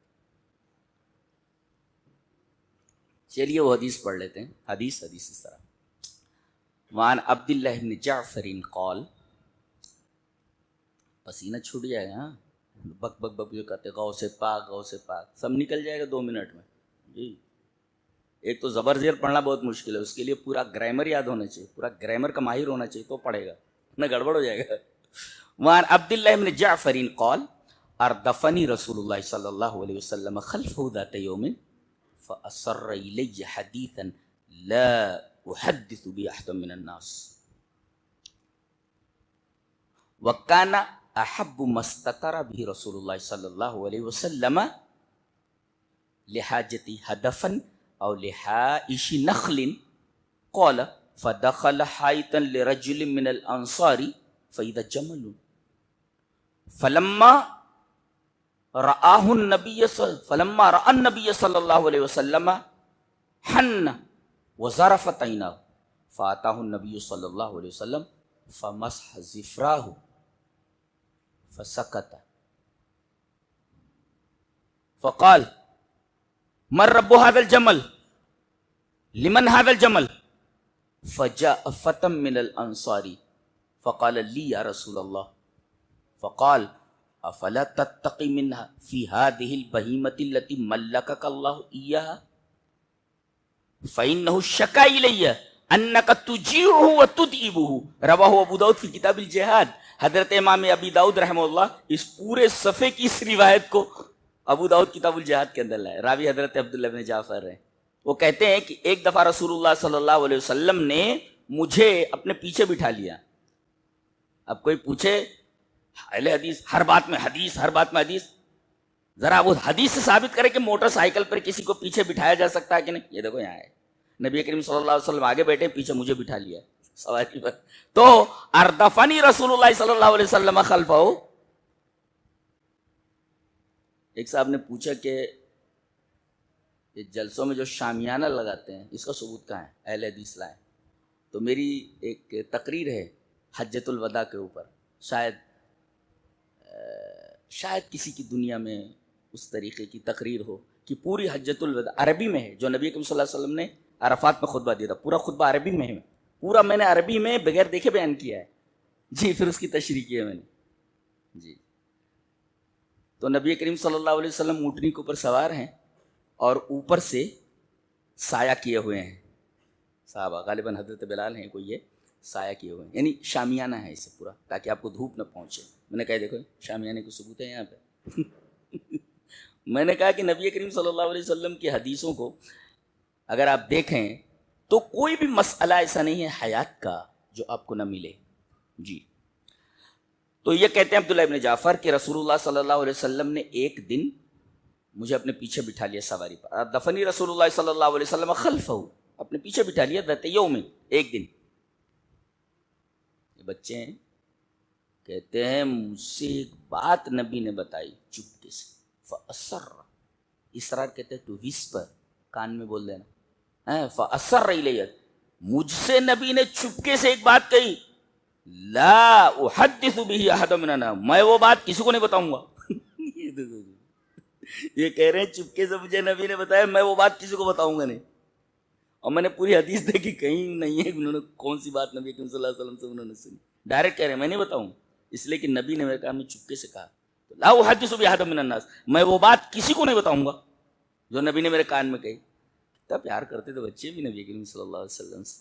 Speaker 1: چلیے وہ حدیث پڑھ لیتے ہیں. حدیث اس طرح: وعن عبداللہ بن جعفر قال، پسینہ چھوٹ جائے گا. ہاں بک بک بک جو کہتے غوث پاک غوث پاک، سب نکل جائے گا 2 منٹ میں. جی ایک تو زبر زیر پڑھنا بہت مشکل ہے، اس کے لیے پورا گرامر یاد ہونا چاہیے، پورا گرامر کا ماہر ہونا چاہیے تو پڑھے گا، نہ گڑبڑ ہو جائے گا. وعن عبداللہ بن جعفر قال اردفنی رسول اللہ صلی اللہ علیہ وسلم خلفہ ذات یوم فأسر الی حدیثا لا احدث به احدا من الناس وکان احب ما استتر به رسول اللہ صلی اللہ علیہ وسلم لحاجتی ہدفا او لحائش نخل قال فدخل حائطا لرجل من الانصار فاذا جمل فلما رآه النبي صلی اللہ علیہ وسلم حن وظرفت عیناه فاتاه النبي صلی اللہ علیہ وسلم فمسح ظفراه فسکت فقال من رب هذا الجمل لمن هذا الجمل فجاء فتى من الانصار فقال لي يا رسول الله فقال افلا تتقي منها في هذه البهيمة التي ملكك الله اياها فانه شكا الي انك تجيعه وتدئبه رواه ابو داؤد في کتاب الجہاد. حضرت امام ابی داؤد رحمہ اللہ اس پورے صفحے کی اس روایت کو ابو داؤد کتاب الجہاد کے اندر لائے. راوی حضرت عبداللہ بن جعفر ہیں. وہ کہتے ہیں کہ ایک دفعہ رسول اللہ صلی اللہ علیہ وسلم نے مجھے اپنے پیچھے بٹھا لیا. اب کوئی پوچھے اہل حدیث ہر بات میں حدیث، ہر بات میں حدیث، ذرا وہ حدیث سے ثابت کرے کہ موٹر سائیکل پر کسی کو پیچھے بٹھایا جا سکتا ہے کہ نہیں. یہ دیکھو یہاں ہے، نبی کریم صلی اللہ علیہ وسلم آگے بیٹھے، پیچھے مجھے بٹھا لیا سواری پر. تو اردفنی رسول اللہ صلی اللہ علیہ وسلم خلفہ. ایک صاحب نے پوچھا کہ جلسوں میں جو شامیانہ لگاتے ہیں اس کا ثبوت کہاں ہے؟ اہل حدیث لائیں. تو میری ایک تقریر ہے حجۃ الوداع کے اوپر، شاید کسی کی دنیا میں اس طریقے کی تقریر ہو کہ پوری حجۃ الوداع عربی میں ہے، جو نبی کریم صلی اللہ علیہ وسلم نے عرفات میں خطبہ دیا تھا، پورا خطبہ عربی میں ہے، پورا میں نے عربی میں بغیر دیکھے بیان کیا ہے. جی پھر اس کی تشریح کی ہے میں نے. جی تو نبی کریم صلی اللہ علیہ وسلم اونٹنی کے اوپر سوار ہیں اور اوپر سے سایہ کیے ہوئے ہیں. صحابہ غالباً حضرت بلال ہیں کوئی، یہ سایہ کیے ہوئے ہیں، یعنی شامیانہ ہے اسے پورا تاکہ آپ کو دھوپ نہ پہنچے. میں نے کہا دیکھو شامیانے کو ثبوت ہے یہاں پہ. میں نے کہا کہ نبی کریم صلی اللہ علیہ وسلم کی حدیثوں کو اگر آپ دیکھیں تو کوئی بھی مسئلہ ایسا نہیں ہے حیات کا جو آپ کو نہ ملے. جی تو یہ کہتے ہیں عبداللہ ابن جعفر کہ رسول اللہ صلی اللہ علیہ وسلم نے ایک دن مجھے اپنے پیچھے بٹھا لیا سواری پر. دفنی رسول اللہ صلی اللہ علیہ وسلم خلفہ، اپنے پیچھے بٹھا لیا ذات یوم، ایک دن. یہ بچے ہیں کہتے ہیں مجھ سے ایک بات نبی نے بتائی چپکے سے، فأسر، اسرار کہتے ہیں ٹو وhisper، کان میں بول دینا. فأسر الیہ، مجھ سے نبی نے چپکے سے ایک بات کہی، لا احدث به احد من الناس، میں وہ بات کسی کو نہیں بتاؤں گا. یہ کہہ رہے ہیں چپکے سے مجھے نبی نے بتایا، میں وہ بات کسی کو بتاؤں گا نہیں. اور میں نے پوری حدیث دیکھی کہیں نہیں ہے انہوں نے کون سی بات نبی صلی اللہ علیہ وسلم سے انہوں نے سنی. ڈائریکٹ کہہ رہے ہیں میں نہیں بتاؤں، اس لیے کہ نبی نے میرے کام میں چپکے سے کہا. لا احدث به احد من الناس، میں وہ بات کسی کو نہیں بتاؤں گا جو نبی نے میرے کان میں کہی. کتنا پیار کرتے تھے بچے بھی نبی کریم صلی اللہ علیہ وسلم سے.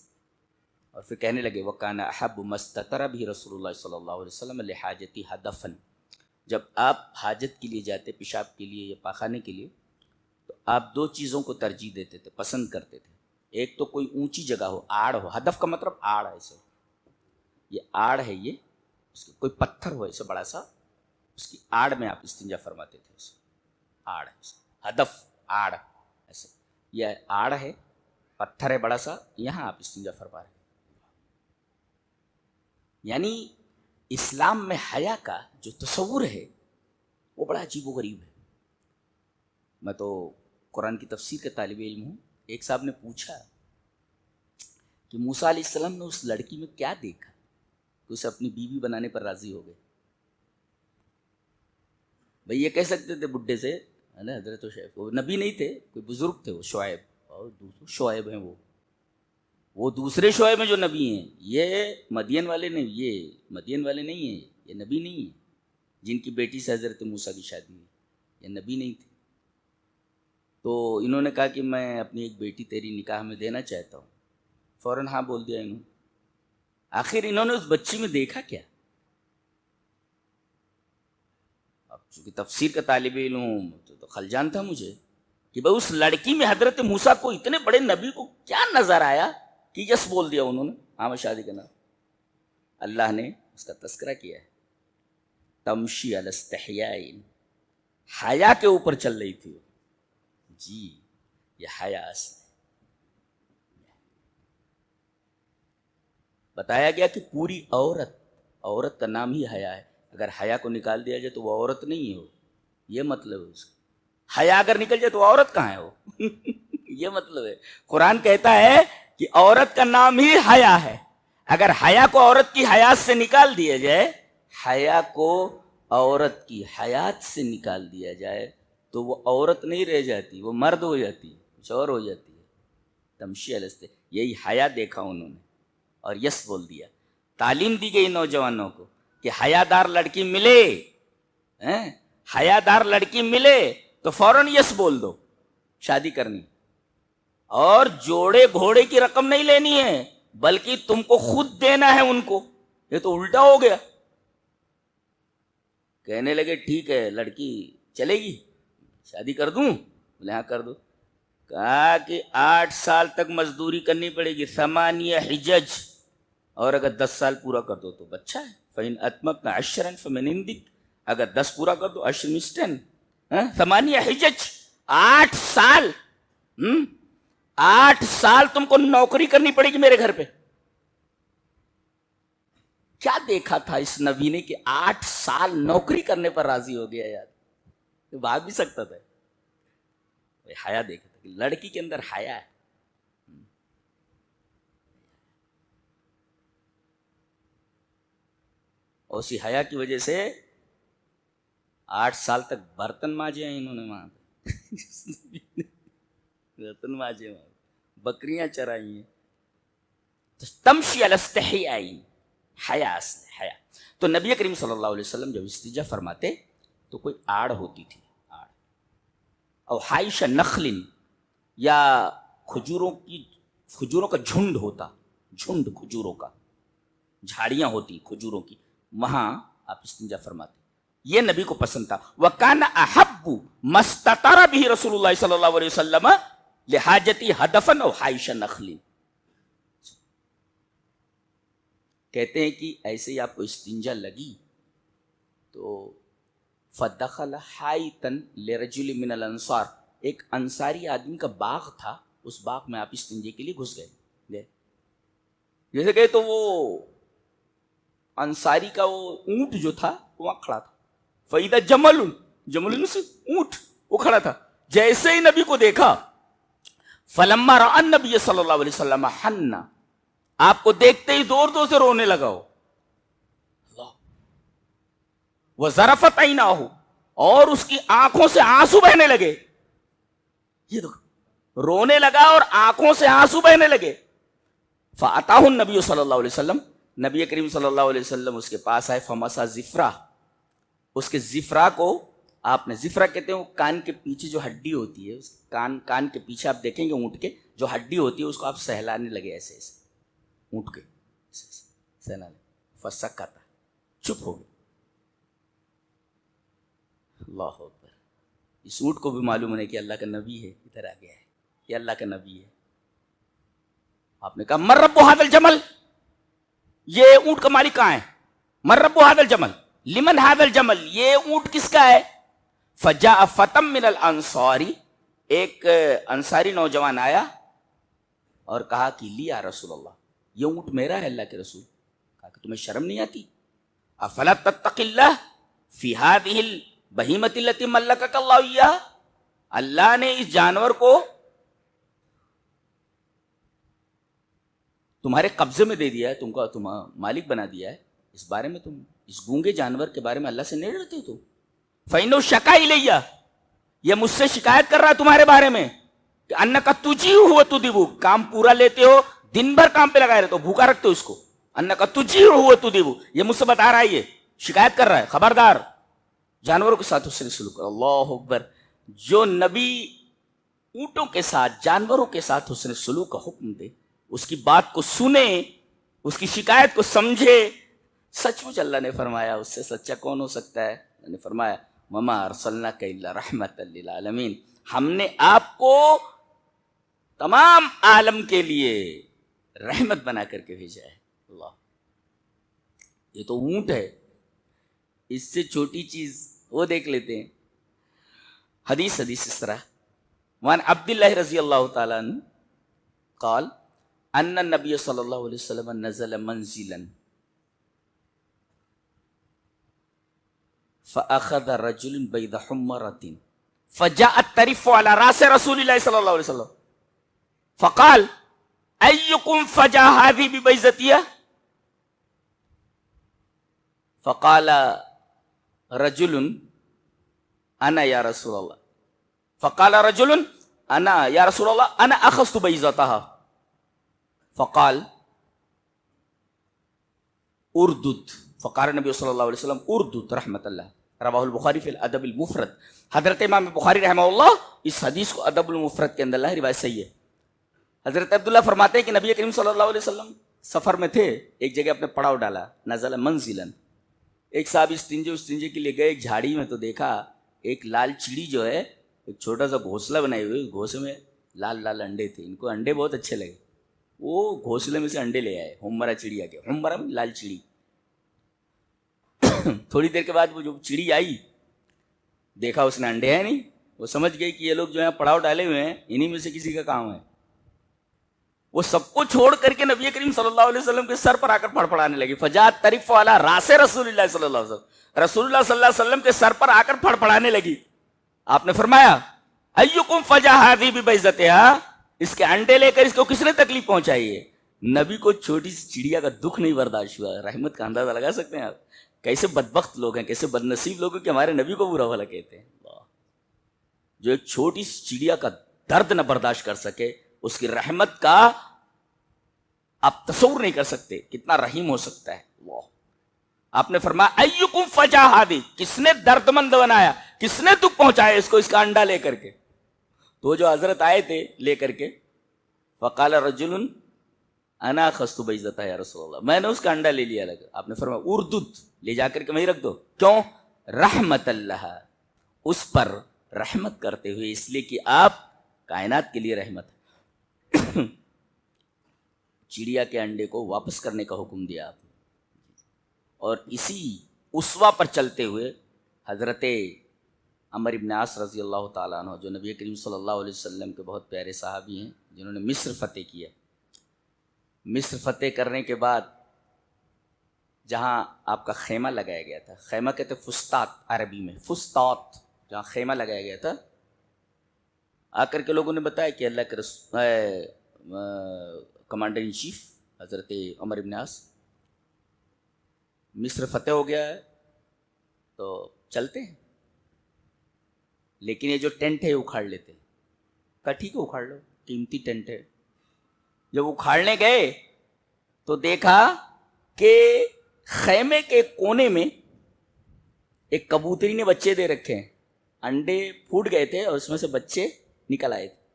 Speaker 1: اور پھر کہنے لگے وَكَانَ أَحَبُّ مَا اسْتَتَرَ بِهِ رسول اللہ صلی اللہ علیہ وسلم لحاجتی ہدفن. جب آپ حاجت کے لیے جاتے، پیشاب کے لیے یا پاخانے کے لیے، تو آپ 2 چیزوں کو ترجیح دیتے تھے، پسند کرتے تھے. ایک تو کوئی اونچی جگہ ہو، آڑ ہو، ہدف کا مطلب آڑ ہے، ایسے یہ آڑ ہے، یہ اس کے کوئی پتھر ہو ایسے بڑا سا، اس کی آڑ میں آپ استنجا فرماتے تھے، اسے آڑ ہے، ہدف آڑ ایسے، یہ آڑ ہے، پتھر ہے بڑا سا، یہاں آپ استنجا فرما رہے ہیں۔ یعنی اسلام میں حیا کا جو تصور ہے وہ بڑا عجیب و غریب ہے۔ میں تو قرآن کی تفسیر کا طالب علم ہوں، ایک صاحب نے پوچھا کہ موسیٰ علیہ السلام نے اس لڑکی میں کیا دیکھا کہ اسے اپنی بیوی بنانے پر راضی ہو گئے؟ بھئی یہ کہہ سکتے تھے بڈھے سے، ہے نا، حضرت شعیب، وہ نبی نہیں تھے، کوئی بزرگ تھے، وہ شعیب، اور دوسرے شعیب ہیں، وہ دوسرے شعیب ہیں جو نبی ہیں، یہ مدین والے نہیں، یہ مدین والے نہیں ہیں، یہ نبی نہیں ہیں جن کی بیٹی سے حضرت موسیٰ کی شادی ہوئی، یہ نبی نہیں تھے۔ تو انہوں نے کہا کہ میں اپنی ایک بیٹی تیری نکاح میں دینا چاہتا ہوں، فوراً ہاں بول دیا انہوں نے۔ آخر انہوں نے اس بچی میں دیکھا کیا؟ اب چونکہ تفسیر کا طالب علم ہوں تو خلجان تھا مجھے کہ بھائی اس لڑکی میں حضرت موسیٰ کو، اتنے بڑے نبی کو کیا نظر آیا کہ یس بول دیا انہوں نے، ہاں میں شادی کرنا۔ اللہ نے اس کا تذکرہ کیا ہے، تمشی علی استحیاء، حیا کے اوپر چل رہی تھی، جی یہ حیا اصل ہے۔ بتایا گیا کہ پوری عورت کا نام ہی حیا ہے، اگر حیا کو نکال دیا جائے تو وہ عورت نہیں ہے، وہ یہ مطلب ہے اس کا۔ حیا اگر نکل جائے تو عورت کہاں ہے وہ یہ مطلب ہے۔ قرآن کہتا ہے کہ عورت کا نام ہی حیا ہے، اگر حیا کو عورت کی حیات سے نکال دیا جائے، حیا کو عورت کی حیات سے نکال دیا جائے تو وہ عورت نہیں رہ جاتی، وہ مرد ہو جاتی ہے، کچھ اور ہو جاتی ہے۔ تمشی الستے، یہی حیا دیکھا انہوں نے اور یس بول دیا۔ تعلیم دی گئی نوجوانوں کو کہ حیا دار لڑکی ملے، حیا دار لڑکی ملے تو فوراً یس بول دو، شادی کرنی، اور جوڑے گھوڑے کی رقم نہیں لینی ہے بلکہ تم کو خود دینا ہے ان کو۔ یہ تو الٹا ہو گیا۔ کہنے لگے ٹھیک ہے لڑکی چلے گی، شادی کر دوں؟ بولے ہاں کر دو۔ کہا کہ 8 سال تک مزدوری کرنی پڑے گی، 8 حجج، اور اگر 10 سال پورا کر دو تو بچہ ہے، فَإِنْ أَتْمَمْنَ عَشْرًا فَمِنْ عِنْدِكَ، اگر 10 پورا کر دو، 10 means 10، 8 حجج، 8 سال، 8 سال تم کو نوکری کرنی پڑے گی میرے گھر پہ۔ کیا دیکھا تھا اس نبی نے کہ 8 سال نوکری کرنے پر راضی ہو گیا؟ یار بھاگ بھی سکتا تھا، حیا دیکھا تھا کہ لڑکی کے اندر حیا ہے۔ اور اسی حیا کی وجہ سے 8 سال تک برتن مانجے ہیں انہوں نے وہاں پہ برتن مانجے، وہاں بکریاں چرائی ہیں۔ تمشی علی استحیاء، حیا اصل حیا۔ تو نبی کریم صلی اللہ علیہ وسلم جب استنجا فرماتے تو کوئی آڑ ہوتی تھی، آڑ، اور حائش نخل، یا کھجوروں کا جھنڈ ہوتا، جھنڈ کھجوروں کا، جھاڑیاں ہوتی کھجوروں کی، وہاں آپ استنجا فرماتے۔ یہ نبی کو پسند تھا۔ وَكَانَ أَحَبُّ مَا اسْتَطَرَ بِهِ رسول اللہ صلی اللہ علیہ وسلم لحاجتی ہدفن اور حائش نخل۔ کہتے ہیں کہ ایسے ہی آپ کو استنجا لگی تو فدخل حائطن لرجل من الانصار، ایک انصاری آدمی کا باغ تھا، اس باغ میں آپ استنجے کے لیے گھس گئے۔ جیسے کہ تو وہ انصاری کا وہ اونٹ جو تھا وہاں کھڑا تھا، فَإِذَا جمل سے اونٹ وہ کھڑا تھا، جیسے ہی نبی کو دیکھا، فَلَمَّا رَأَى النَّبِيَّ صلی اللہ علیہ وسلم حَنَّ، آپ کو دیکھتے ہی دور دور سے رونے لگا ہو، وَزَرَفَتْ عَيْنَاهُ، اور اس کی آنکھوں سے آنسو بہنے لگے۔ یہ دیکھو رونے لگا اور آنکھوں سے آنسو بہنے لگے۔ فَأَتَاهُ النَّبِيُّ صلی اللہ علیہ وسلم، نبی کریم صلی اللہ علیہ وسلم اس کے پاس آئے، فَمَسَا ذِفْرَا، اس کے ذفرا کو آپ نے، ذفرا کہتے ہیں وہ کان کے پیچھے جو ہڈی ہوتی ہے، اس کان کے پیچھے آپ دیکھیں گے اونٹ کے جو ہڈی ہوتی ہے اس کو آپ سہلانے لگے، ایسے ایسے اونٹ کے سہلانے، فسکتا، چپ ہو گئے۔ اللہ اکبر، اس اونٹ کو بھی معلوم ہے کہ اللہ کا نبی ہے، ادھر آ گیا ہے، یہ اللہ کا نبی ہے۔ آپ نے کہا من رب ھذا الجمل، یہ اونٹ کا مالک کہاں ہے؟ من رب ھذا الجمل، لمن ھذا الجمل، یہ اونٹ کس کا ہے؟ فجاء فتم من الانصار، ایک انصاری نوجوان آیا اور کہا کہ لی یا رسول اللہ، یہ اونٹ میرا ہے اللہ کے رسول۔ کہا کہ تمہیں شرم نہیں آتی؟ افلا تتقی اللہ فی هذه البہیمۃ التي ملکک اللہ ایہا، اللہ نے اس جانور کو تمہارے قبضے میں دے دیا ہے، تم کو مالک بنا دیا ہے، اس بارے میں تم اس گونگے جانور کے بارے میں اللہ سے نہیں ڈرتے ہو؟ تو فإنه شکا الیہ، یہ مجھ سے شکایت کر رہا ہے تمہارے بارے میں کہ انک تجیع وتدیب، کام پورا لیتے ہو، دن بھر کام پہ لگائے رہتے ہو، بھوکا رکھتے ہو اس کو، انک تجیع وتدیب، یہ مجھ سے بتا رہا ہے، یہ شکایت کر رہا ہے، خبردار جانوروں کے ساتھ حسن سلوک کرو۔ اللہ اکبر، جو نبی اونٹوں کے ساتھ جانوروں کے ساتھ حسن سلوک کا حکم دے، اس کی بات کو سنے، اس کی شکایت کو سمجھے، سچ مچ اللہ نے فرمایا اس سے سچا کون ہو سکتا ہے؟ اللہ نے فرمایا وما ارسلناک الا رحمۃ للعالمین، ہم نے آپ کو تمام عالم کے لیے رحمت بنا کر کے بھیجا ہے۔ اللہ، یہ تو اونٹ ہے، اس سے چھوٹی چیز وہ دیکھ لیتے ہیں۔ حدیث اس طرح، وان عبداللہ رضی اللہ تعالیٰ عنہ قال ان النبی صلی اللہ علیہ وسلم نزل منزلا فاخذ رجل بيض حمرة فجاءت ترف على راس رسول الله صلى الله عليه وسلم فقال ايكم فجا هذه ببيضتها؟ فقال رجل انا يا رسول الله، فقال رجل انا يا رسول الله انا اخذت بيضتها، فقال اردد، فقال النبی صلی اللہ علیہ وسلم اردد رحمت اللہ، رواہ البخاری فی الادب المفرد۔ حضرت امام بخاری رحمہ اللہ اس حدیث کو ادب المفرد کے اندر روایت صحیح ہے۔ حضرت عبداللہ فرماتے ہیں کہ نبی کریم صلی اللہ علیہ وسلم سفر میں تھے، ایک جگہ اپنے پڑاؤ ڈالا، نزل منزلا، ایک صاحب استنجے کے لیے گئے، ایک جھاڑی میں تو دیکھا ایک لال چڑی جو ہے ایک چھوٹا سا گھونسلہ بنائے ہوئے، اس گھونسلے میں لال لال انڈے تھے، ان کو انڈے بہت اچھے لگے، وہ گھونسلے میں سے انڈے لے آئے، ہمرا چڑیا کے، ہمرا لال چڑی۔ تھوڑی دیر کے بعد وہ جو چڑی آئی، دیکھا اس نے انڈے ہیں نہیں، وہ سمجھ گئی کہ یہ لوگ جو ہیں پڑاؤ ڈالے ہوئے ہیں، انہی میں سے کسی کا کام ہے۔ وہ سب کو چھوڑ کر کے نبی کریم صلی اللہ علیہ وسلم کے سر پر آ کر پھڑپڑانے لگی، فجاءت ترف علی راس رسول اللہ صلی اللہ علیہ وسلم، رسول اللہ صلی اللہ علیہ وسلم کے سر پر آ کر پھڑپڑانے لگی۔ آپ نے فرمایا ایکم فجا ہذی ببیضتہا، اس کے انڈے لے کر اس کو کس نے تکلیف پہنچائی ہے؟ نبی کو چھوٹی سی چڑیا کا دکھ نہیں برداشت ہوا۔ رحمت کا اندازہ لگا سکتے ہیں آپ، کیسے بدبخت لوگ ہیں، کیسے بد نصیب لوگ ہیں کہ ہمارے نبی کو برا بھلا کہتے ہیں۔ جو ایک چھوٹی سی چڑیا کا درد نہ برداشت کر سکے، اس کی رحمت کا آپ تصور نہیں کر سکتے کتنا رحیم ہو سکتا ہے اللہ۔ آپ نے فرمایا ایکم فجا ہذی، کس نے درد مند بنایا، کس نے دکھ پہنچایا اس کو، اس کا انڈا لے کر کے؟ تو جو حضرت آئے تھے لے کر کے، فقال رجل انا اخذت بیضتها یا رسول اللہ، میں نے اس کا انڈا لے لیا۔ آپ نے فرمایا اردد، لے جا کر کے وہیں رکھ دو۔ کیوں؟ رحمت اللہ، اس پر رحمت کرتے ہوئے، اس لیے کہ آپ کائنات کے لیے رحمت ہے۔ چڑیا کے انڈے کو واپس کرنے کا حکم دیا آپ نے، اور اسی اسوا پر چلتے ہوئے حضرت عمر ابن عاص رضی اللہ تعالیٰ عنہ، جو نبی کریم صلی اللہ علیہ وسلم کے بہت پیارے صحابی ہیں، جنہوں نے مصر فتح کیا، مصر فتح کرنے کے بعد جہاں آپ کا خیمہ لگایا گیا تھا، خیمہ کہتے فستات عربی میں، فستات، جہاں خیمہ لگایا گیا تھا، آ کر کے لوگوں نے بتایا کہ اللہ کے کمانڈر ان چیف حضرت عمر ابن عاص، مصر فتح ہو گیا ہے تو چلتے ہیں، لیکن یہ جو ٹینٹ ہے اکھاڑ لیتے ہیں۔ کہا ٹھیک ہے اکھاڑ لو، قیمتی ٹینٹ ہے۔ جب اکھاڑنے گئے تو دیکھا کہ خیمے کے کونے میں ایک کبوتری نے بچے دے رکھے ہیں، انڈے پھوٹ گئے تھے اور اس میں سے بچے نکل آئے تھے۔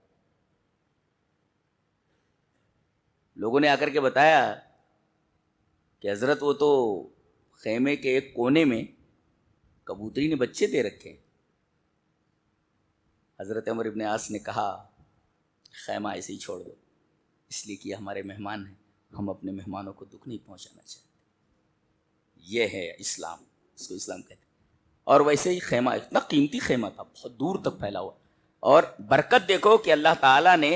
Speaker 1: لوگوں نے آ کر کے بتایا کہ حضرت وہ تو خیمے کے ایک کونے میں کبوتری نے بچے دے رکھے۔ حضرت عمر ابن عاص نے کہا خیمہ ایسے ہی چھوڑ دو، اس لیے کہ یہ ہمارے مہمان ہیں، ہم اپنے مہمانوں کو دکھ نہیں پہنچانا چاہتے. یہ ہے اسلام، اس کو اسلام کہتے ہیں. اور ویسے ہی خیمہ، اتنا قیمتی خیمہ تھا، بہت دور تک پھیلا ہوا. اور برکت دیکھو کہ اللہ تعالیٰ نے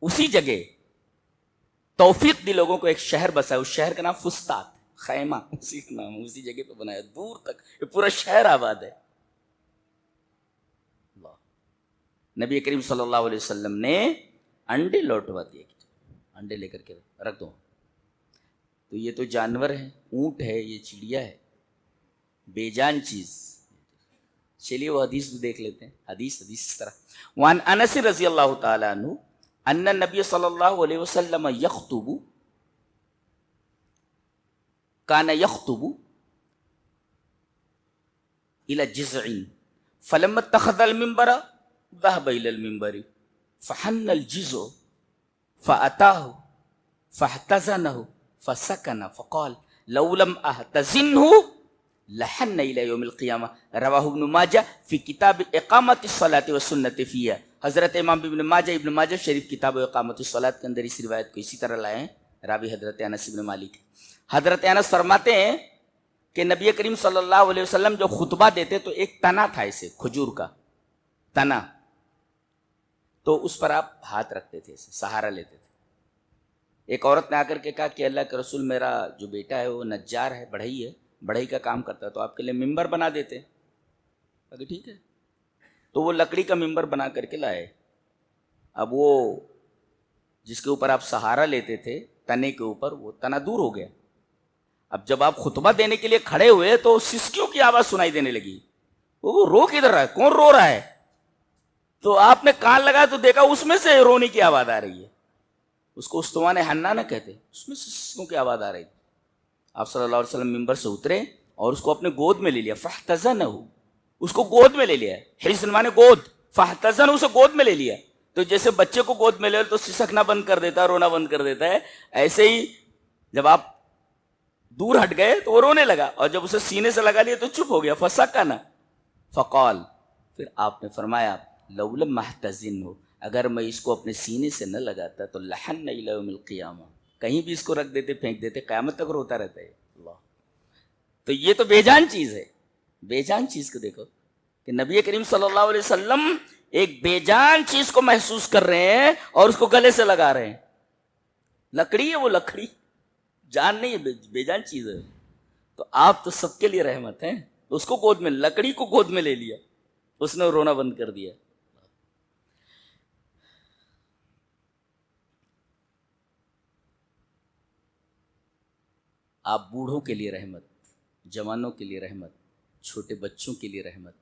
Speaker 1: اسی جگہ توفیق دی لوگوں کو ایک شہر بسایا. اس شہر کا نام فسطاط، خیمہ اسی کا نام، اسی جگہ پہ بنایا، دور تک یہ پورا شہر آباد ہے. نبی کریم صلی اللہ علیہ وسلم نے انڈے لوٹوا دیے، انڈے لے کر کے رکھ دو. تو یہ تو جانور ہے، اونٹ ہے، یہ چڑیا ہے، بے جان چیز. چلیے وہ حدیث بھی دیکھ لیتے ہیں. حدیث اس طرح. وعن انس رضی اللہ تعالی عنہ ان النبی صلی اللہ علیہ وسلم کان یخطب الى جذع فلما اتخذ المنبر ذهب الى المنبر فحن الجذع فاتاه فاحتزنه فسكن فقال لو لم احتزنه لحن الى يوم القیامہ. رواہ ابن ماجہ فی کتاب اقامت الصلاۃ والسنۃ فیہا. حضرت امام ابن ماجہ شریف کتاب اقامت الصلاۃ کے اندر اس روایت کو اسی طرح لائے ہیں. راوی حضرت انس بن مالک. حضرت انس فرماتے ہیں کہ نبی کریم صلی اللہ علیہ وسلم جو خطبہ دیتے تو ایک تنا تھا، اسے کھجور کا تنا، تو اس پر آپ ہاتھ رکھتے تھے، سہارا لیتے تھے. ایک عورت نے آ کر کے کہا کہ اللہ کے رسول، میرا جو بیٹا ہے وہ نجار ہے، بڑھئی ہے، بڑھئی کا کام کرتا ہے، تو آپ کے لیے ممبر بنا دیتے. اگر ٹھیک ہے. تو وہ لکڑی کا ممبر بنا کر کے لائے. اب وہ جس کے اوپر آپ سہارا لیتے تھے تنے کے اوپر، وہ تنا دور ہو گیا. اب جب آپ خطبہ دینے کے لیے کھڑے ہوئے تو سسکیوں کی آواز سنائی دینے لگی. وہ رو کدھر رہا ہے؟ کون رو رہا ہے؟ تو آپ نے کان لگا تو دیکھا اس میں سے رونے کی آواز آ رہی ہے. اس کو استوان حنا نہ کہتے، اس میں سے سسکیوں کی آواز آ رہی. آپ صلی اللہ علیہ وسلم ممبر سے اترے اور اس کو اپنے گود میں لے لیا. فاحتضنہ، اس کو گود میں لے لیا. حزن مانے گود، فاحتضنہ اسے گود میں لے لیا. تو جیسے بچے کو گود میں لے تو سسکنا بند کر دیتا ہے، رونا بند کر دیتا ہے، ایسے ہی جب آپ دور ہٹ گئے تو وہ رونے لگا، اور جب اسے سینے سے لگا لیا تو چپ ہو گیا. فسکن فقال، پھر آپ نے فرمایا لو لم احتضنہ، اگر میں اس کو اپنے سینے سے نہ لگاتا تو لحن الی یوم القیامہ، کہیں بھی اس کو رکھ دیتے، پھینک دیتے، قیامت تک روتا رہتا ہے. اللہ، تو یہ تو بے جان چیز ہے. بے جان چیز کو دیکھو کہ نبی کریم صلی اللہ علیہ وسلم ایک بے جان چیز کو محسوس کر رہے ہیں اور اس کو گلے سے لگا رہے ہیں. لکڑی ہے، وہ لکڑی جان نہیں ہے، بے جان چیز ہے. تو آپ تو سب کے لیے رحمت ہیں. اس کو گود میں، لکڑی کو گود میں لے لیا، اس نے رونا بند کر دیا. آپ بوڑھوں کے لیے رحمت، جوانوں کے لیے رحمت، چھوٹے بچوں کے لیے رحمت.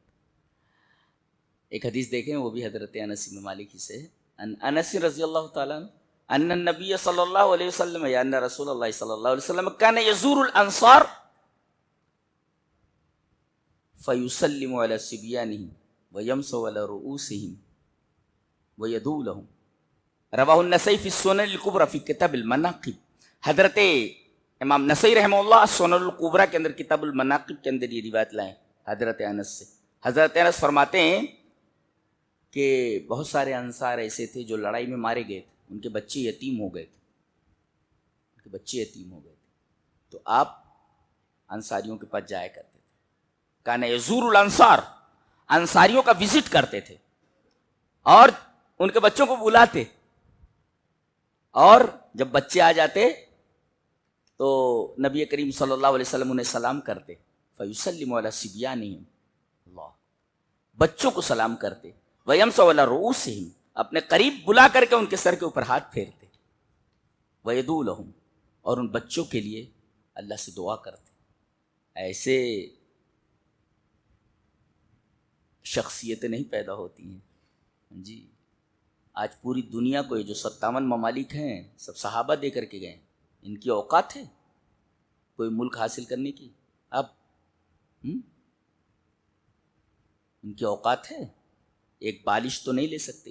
Speaker 1: ایک حدیث دیکھیں، وہ بھی حضرت انس بن مالک سے. انس رضی اللہ تعالیٰ عنہ ان النبی صلی اللہ علیہ وسلم یا ان رسول اللہ صلی اللہ علیہ وسلم کان یزور الانصار فیسلم علی صبیانہم ویمسح علی رؤوسہم ویدعو لہم. رواہ النسائی فی السنن الکبری فی کتاب المناقب. حضرت امام نسائی رحمہ اللہ سنن الکبریٰ کے اندر کتاب المناقب کے اندر یہ روایت لائیں حضرت انس سے. حضرت انس فرماتے ہیں کہ بہت سارے انصار ایسے تھے جو لڑائی میں مارے گئے تھے، ان کے بچے یتیم ہو گئے تھے، تو آپ انصاریوں کے پاس جایا کرتے تھے. کان یزور الانصار، انصاریوں کا وزٹ کرتے تھے اور ان کے بچوں کو بلاتے، اور جب بچے آ جاتے تو نبی کریم صلی اللہ علیہ وسلم انہیں سلام کرتے. فیسلم علی صبیانہم، اللہ، بچوں کو سلام کرتے. ویمسح علی رؤوسہم، اپنے قریب بلا کر کے ان کے سر کے اوپر ہاتھ پھیرتے. ویدعو لہم، اور ان بچوں کے لیے اللہ سے دعا کرتے. ایسے شخصیتیں نہیں پیدا ہوتی ہیں جی. آج پوری دنیا کو یہ جو 57 ممالک ہیں سب صحابہ دے کر کے گئے. ان کی اوقات ہے کوئی ملک حاصل کرنے کی؟ اب ان کی اوقات ہے؟ ایک بالش تو نہیں لے سکتے.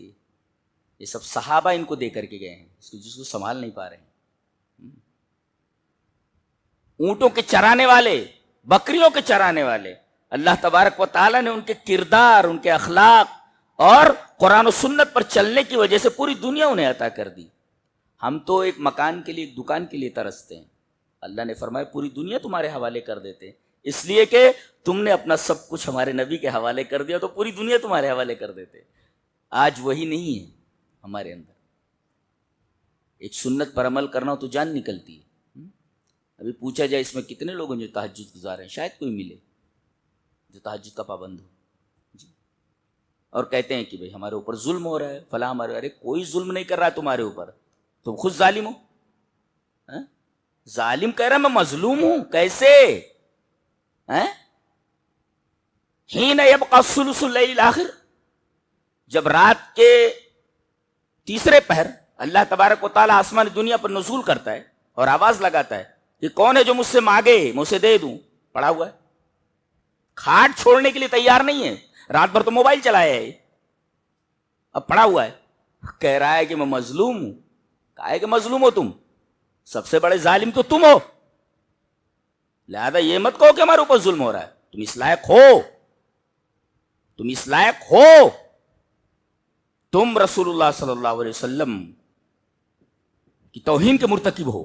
Speaker 1: یہ سب صحابہ ان کو دے کر کے گئے ہیں، جس کو سنبھال نہیں پا رہے ہیں. اونٹوں کے چرانے والے، بکریوں کے چرانے والے، اللہ تبارک و تعالیٰ نے ان کے کردار، ان کے اخلاق اور قرآن و سنت پر چلنے کی وجہ سے پوری دنیا انہیں عطا کر دی. ہم تو ایک مکان کے لیے ایک دکان کے لیے ترستے ہیں، اللہ نے فرمایا پوری دنیا تمہارے حوالے کر دیتے ہیں، اس لیے کہ تم نے اپنا سب کچھ ہمارے نبی کے حوالے کر دیا تو پوری دنیا تمہارے حوالے کر دیتے۔ آج وہی نہیں ہے ہمارے اندر، ایک سنت پر عمل کرنا ہو تو جان نکلتی ہے۔ ابھی پوچھا جائے اس میں کتنے لوگ ہیں جو تہجد گزار ہیں، شاید کوئی ملے جو تہجد کا پابند ہو جی، اور کہتے ہیں کہ بھئی ہمارے اوپر ظلم ہو رہا ہے فلاں ہمارے، ارے کوئی ظلم نہیں کر رہا ہے تمہارے اوپر، تم خود ظالم ہو۔ ہاں؟ ظالم کہہ رہا میں مظلوم ہوں، کیسے؟ حین یبقی ثلث اللیل الآخر، جب رات کے تیسرے پہر اللہ تبارک و تعالیٰ آسمان دنیا پر نزول کرتا ہے اور آواز لگاتا ہے کہ کون ہے جو مجھ سے مانگے میں اسے دے دوں، پڑا ہوا ہے، کھاٹ چھوڑنے کے لیے تیار نہیں ہے، رات بھر تو موبائل چلایا ہے، اب پڑا ہوا ہے، کہہ رہا ہے کہ میں مظلوم ہوں۔ کہا ہے کہ مظلوم ہو تم، سب سے بڑے ظالم تو تم ہو، لہذا یہ مت کہو کہ ہمارے اوپر ظلم ہو رہا ہے، تم اس لائق ہو، تم اس لائق ہو، تم رسول اللہ صلی اللہ علیہ وسلم کی توہین کے مرتکب ہو،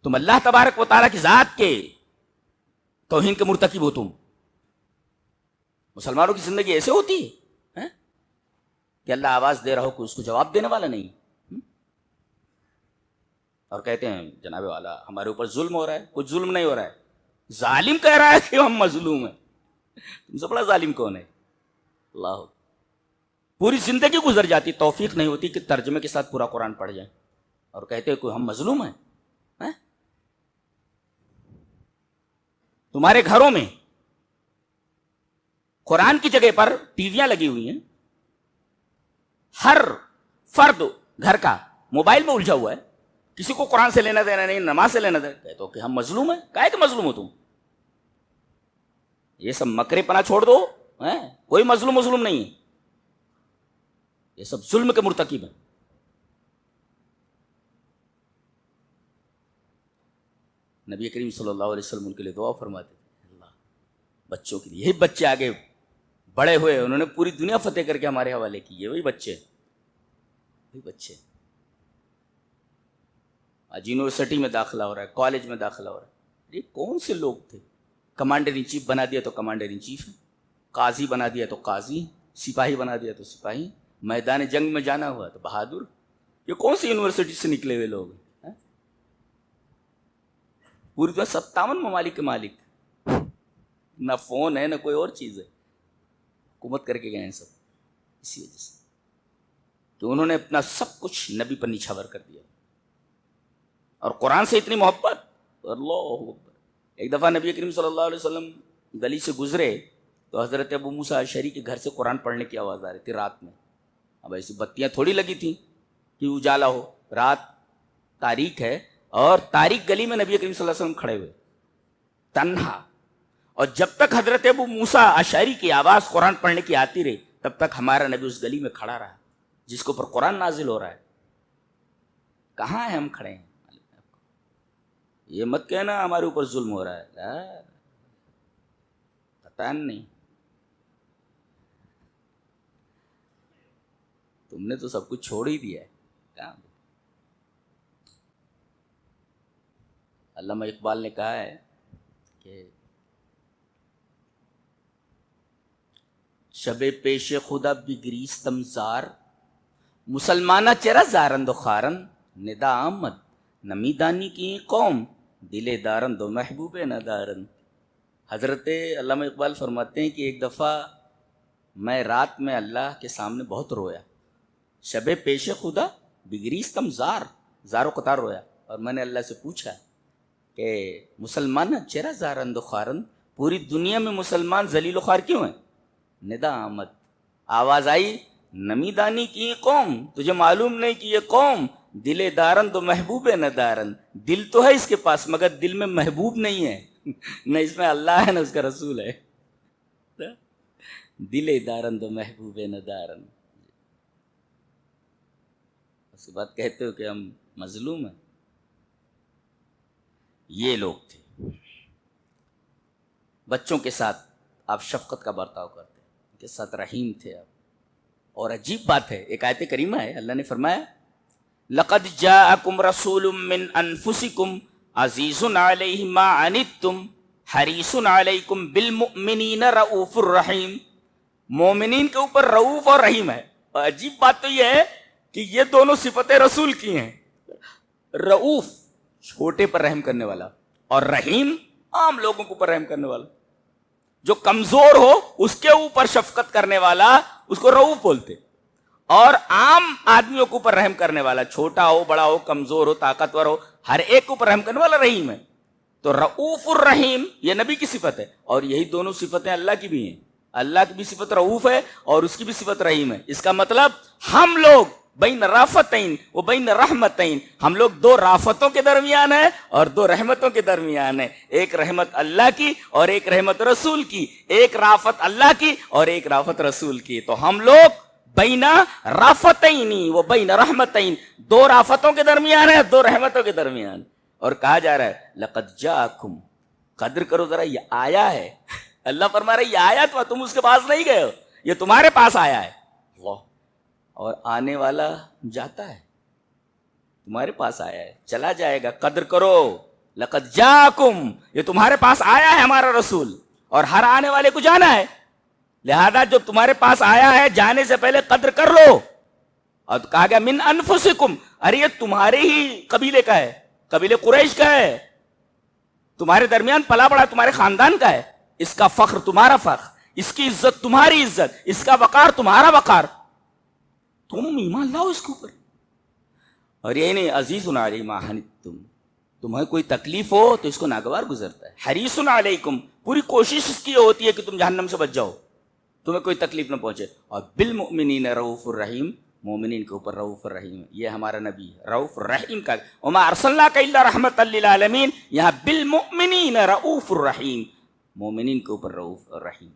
Speaker 1: تم اللہ تبارک و تعالیٰ کی ذات کے توہین کے مرتکب ہو۔ تم مسلمانوں کی زندگی ایسے ہوتی ہے کہ اللہ آواز دے رہا ہو کہ اس کو جواب دینے والا نہیں، اور کہتے ہیں جناب والا ہمارے اوپر ظلم ہو رہا ہے، کچھ ظلم نہیں ہو رہا ہے، ظالم کہہ رہا ہے کہ ہم مظلوم ہیں، تم سے بڑا ظالم کون ہے؟ اللہ، پوری زندگی گزر جاتی، توفیق نہیں ہوتی کہ ترجمے کے ساتھ پورا قرآن پڑھ جائیں، اور کہتے ہیں کہ ہم مظلوم ہیں۔ تمہارے گھروں میں قرآن کی جگہ پر ٹی ویاں لگی ہوئی ہیں، ہر فرد گھر کا موبائل میں الجھا ہوا ہے، کسی کو قرآن سے لینا دینا نہیں، نماز سے لینا دینا، کہتے ہو کہ ہم مظلوم ہیں، کہا ہے کہ مظلوم ہو تم؟ یہ سب مکرے پنا چھوڑ دو، کوئی مظلوم نہیں ہے، یہ سب ظلم کے مرتکب ہیں۔ نبی کریم صلی اللہ علیہ وسلم ان کے لیے دعا فرماتے تھے، اللہ بچوں کے لیے، یہی بچے آگے بڑے ہوئے، انہوں نے پوری دنیا فتح کر کے ہمارے حوالے کی، وہی بچے آج یونیورسٹی میں داخلہ ہو رہا ہے، کالج میں داخلہ ہو رہا ہے، یہ کون سے لوگ تھے؟ کمانڈر ان چیف بنا دیا تو کمانڈر ان چیف ہے، قاضی بنا دیا تو قاضی، سپاہی بنا دیا تو سپاہی، میدان جنگ میں جانا ہوا تو بہادر، یہ کون سی یونیورسٹی سے نکلے ہوئے لوگ ہیں؟ پوری طرح 57 ممالک کے مالک، نہ فون ہے نہ کوئی اور چیز ہے، حکومت کر کے گئے ہیں سب، اسی وجہ سے کہ انہوں نے اپنا سب کچھ نبی پر نچھاور کر دیا، اور قرآن سے اتنی محبت، اللہ اکبر۔ ایک دفعہ نبی کریم صلی اللہ علیہ وسلم گلی سے گزرے تو حضرت ابو موسیٰ اشعری کے گھر سے قرآن پڑھنے کی آواز آ رہی تھی رات میں، اب ایسی بتیاں تھوڑی لگی تھیں کہ اجالا ہو، رات تاریک ہے، اور تاریک گلی میں نبی کریم صلی اللہ علیہ وسلم کھڑے ہوئے تنہا، اور جب تک حضرت ابو موسیٰ اشعری کی آواز قرآن پڑھنے کی آتی رہی تب تک ہمارا نبی اس گلی میں کھڑا رہا جس کے اوپر قرآن نازل ہو رہا ہے۔ کہاں ہیں ہم کھڑے ہیں؟ یہ مت کہنا ہمارے اوپر ظلم ہو رہا ہے، پتہ نہیں، تم نے تو سب کچھ چھوڑ ہی دیا ہے۔ علامہ اقبال نے کہا ہے کہ شب پیش خدا بگریستم زار، مسلمانہ چرا زارند و خارن، ندا آمد نمیدانی کی قوم، دل دارند و محبوب ندارن۔ حضرت علامہ اقبال فرماتے ہیں کہ ایک دفعہ میں رات میں اللہ کے سامنے بہت رویا، شب پیش خدا بگریستم زار، زار و قطار رویا، اور میں نے اللہ سے پوچھا کہ مسلمان چرا زارند و خارن، پوری دنیا میں مسلمان ذلیل و خوار کیوں ہیں؟ ندا آمد، آواز آئی، نمیدانی کی قوم، تجھے معلوم نہیں کہ یہ قوم دل دارند و محبوب ندارن، دل تو ہے اس کے پاس مگر دل میں محبوب نہیں ہے، نہ اس میں اللہ ہے نہ اس کا رسول ہے، دل دارند و محبوب ندارن۔ اس کے بعد کہتے ہو کہ ہم مظلوم ہیں۔ یہ لوگ تھے۔ بچوں کے ساتھ آپ شفقت کا برتاؤ کرتے، ان کے ساتھ رحیم تھے آپ۔ اور عجیب بات ہے، ایک آیت کریمہ ہے، اللہ نے فرمایا لقد جاءکم رسول من انفسکم عزیز علیہ ما عنتم حریص علیکم بالمؤمنین رؤوف الرحیم. مومنین کے اوپر رؤوف اور رحیم ہے. اور عجیب بات تو یہ ہے کہ یہ دونوں صفتیں رسول کی ہیں. رؤوف چھوٹے پر رحم کرنے والا, اور رحیم عام لوگوں کے اوپر رحم کرنے والا. جو کمزور ہو اس کے اوپر شفقت کرنے والا اس کو رؤوف بولتے, اور عام آدمیوں کے اوپر رحم کرنے والا, چھوٹا ہو بڑا ہو کمزور ہو طاقتور ہو ہر ایک کے اوپر رحم کرنے والا رحیم ہے. تو رؤوف الرحیم یہ نبی کی صفت ہے, اور یہی دونوں صفتیں اللہ کی بھی ہیں. اللہ کی بھی صفت رؤوف ہے اور اس کی بھی صفت رحیم ہے. اس کا مطلب ہم لوگ بین رافتین و بین رحمتین, ہم لوگ دو رافتوں کے درمیان ہیں اور دو رحمتوں کے درمیان ہیں. ایک رحمت اللہ کی اور ایک رحمت رسول کی, ایک رافت اللہ کی اور ایک رافت رسول کی. تو ہم لوگ بین رافتین و بین رحمتین, دو رافتوں کے درمیان ہیں, دو رحمتوں کے درمیان. اور کہا جا رہا ہے لقد جاءکم, قدر کرو ذرا, یہ آیا ہے. اللہ فرما رہا ہے یہ آیا تو تم اس کے پاس نہیں گئے ہو, یہ تمہارے پاس آیا ہے. اللہ, اور آنے والا جاتا ہے, تمہارے پاس آیا ہے, چلا جائے گا. قدر کرو, لقد جاءکم, یہ تمہارے پاس آیا ہے ہمارا رسول, اور ہر آنے والے کو جانا ہے. لہذا جب تمہارے پاس آیا ہے جانے سے پہلے قدر کر لو. اور کہا گیا من انفسکم, ارے یہ تمہارے ہی قبیلے کا ہے, قبیلے قریش کا ہے, تمہارے درمیان پلا بڑا تمہارے خاندان کا ہے. اس کا فخر تمہارا فخر, اس کی عزت تمہاری عزت, اس کا وقار تمہارا وقار. تم ایمان لاؤ اس کے اوپر. اور یہ نہیں, عزیز علیہ ما عنتم, تمہیں کوئی تکلیف ہو تو اس کو ناگوار گزرتا ہے. حریص علیکم, پوری کوشش اس کی ہوتی ہے کہ تم جہنم سے بچ جاؤ, تمہیں کوئی تکلیف نہ پہنچے. اور بالمؤمنین رؤوف الرحیم, مومنین کے اوپر رؤوف الرحیم. یہ ہمارا نبی رؤوف الرحیم کا. وما ارسلناک الا رحمۃ للعالمین, یہاں بالمؤمنین رؤوف الرحیم, مومنین کے اوپر رؤوف الرحیم.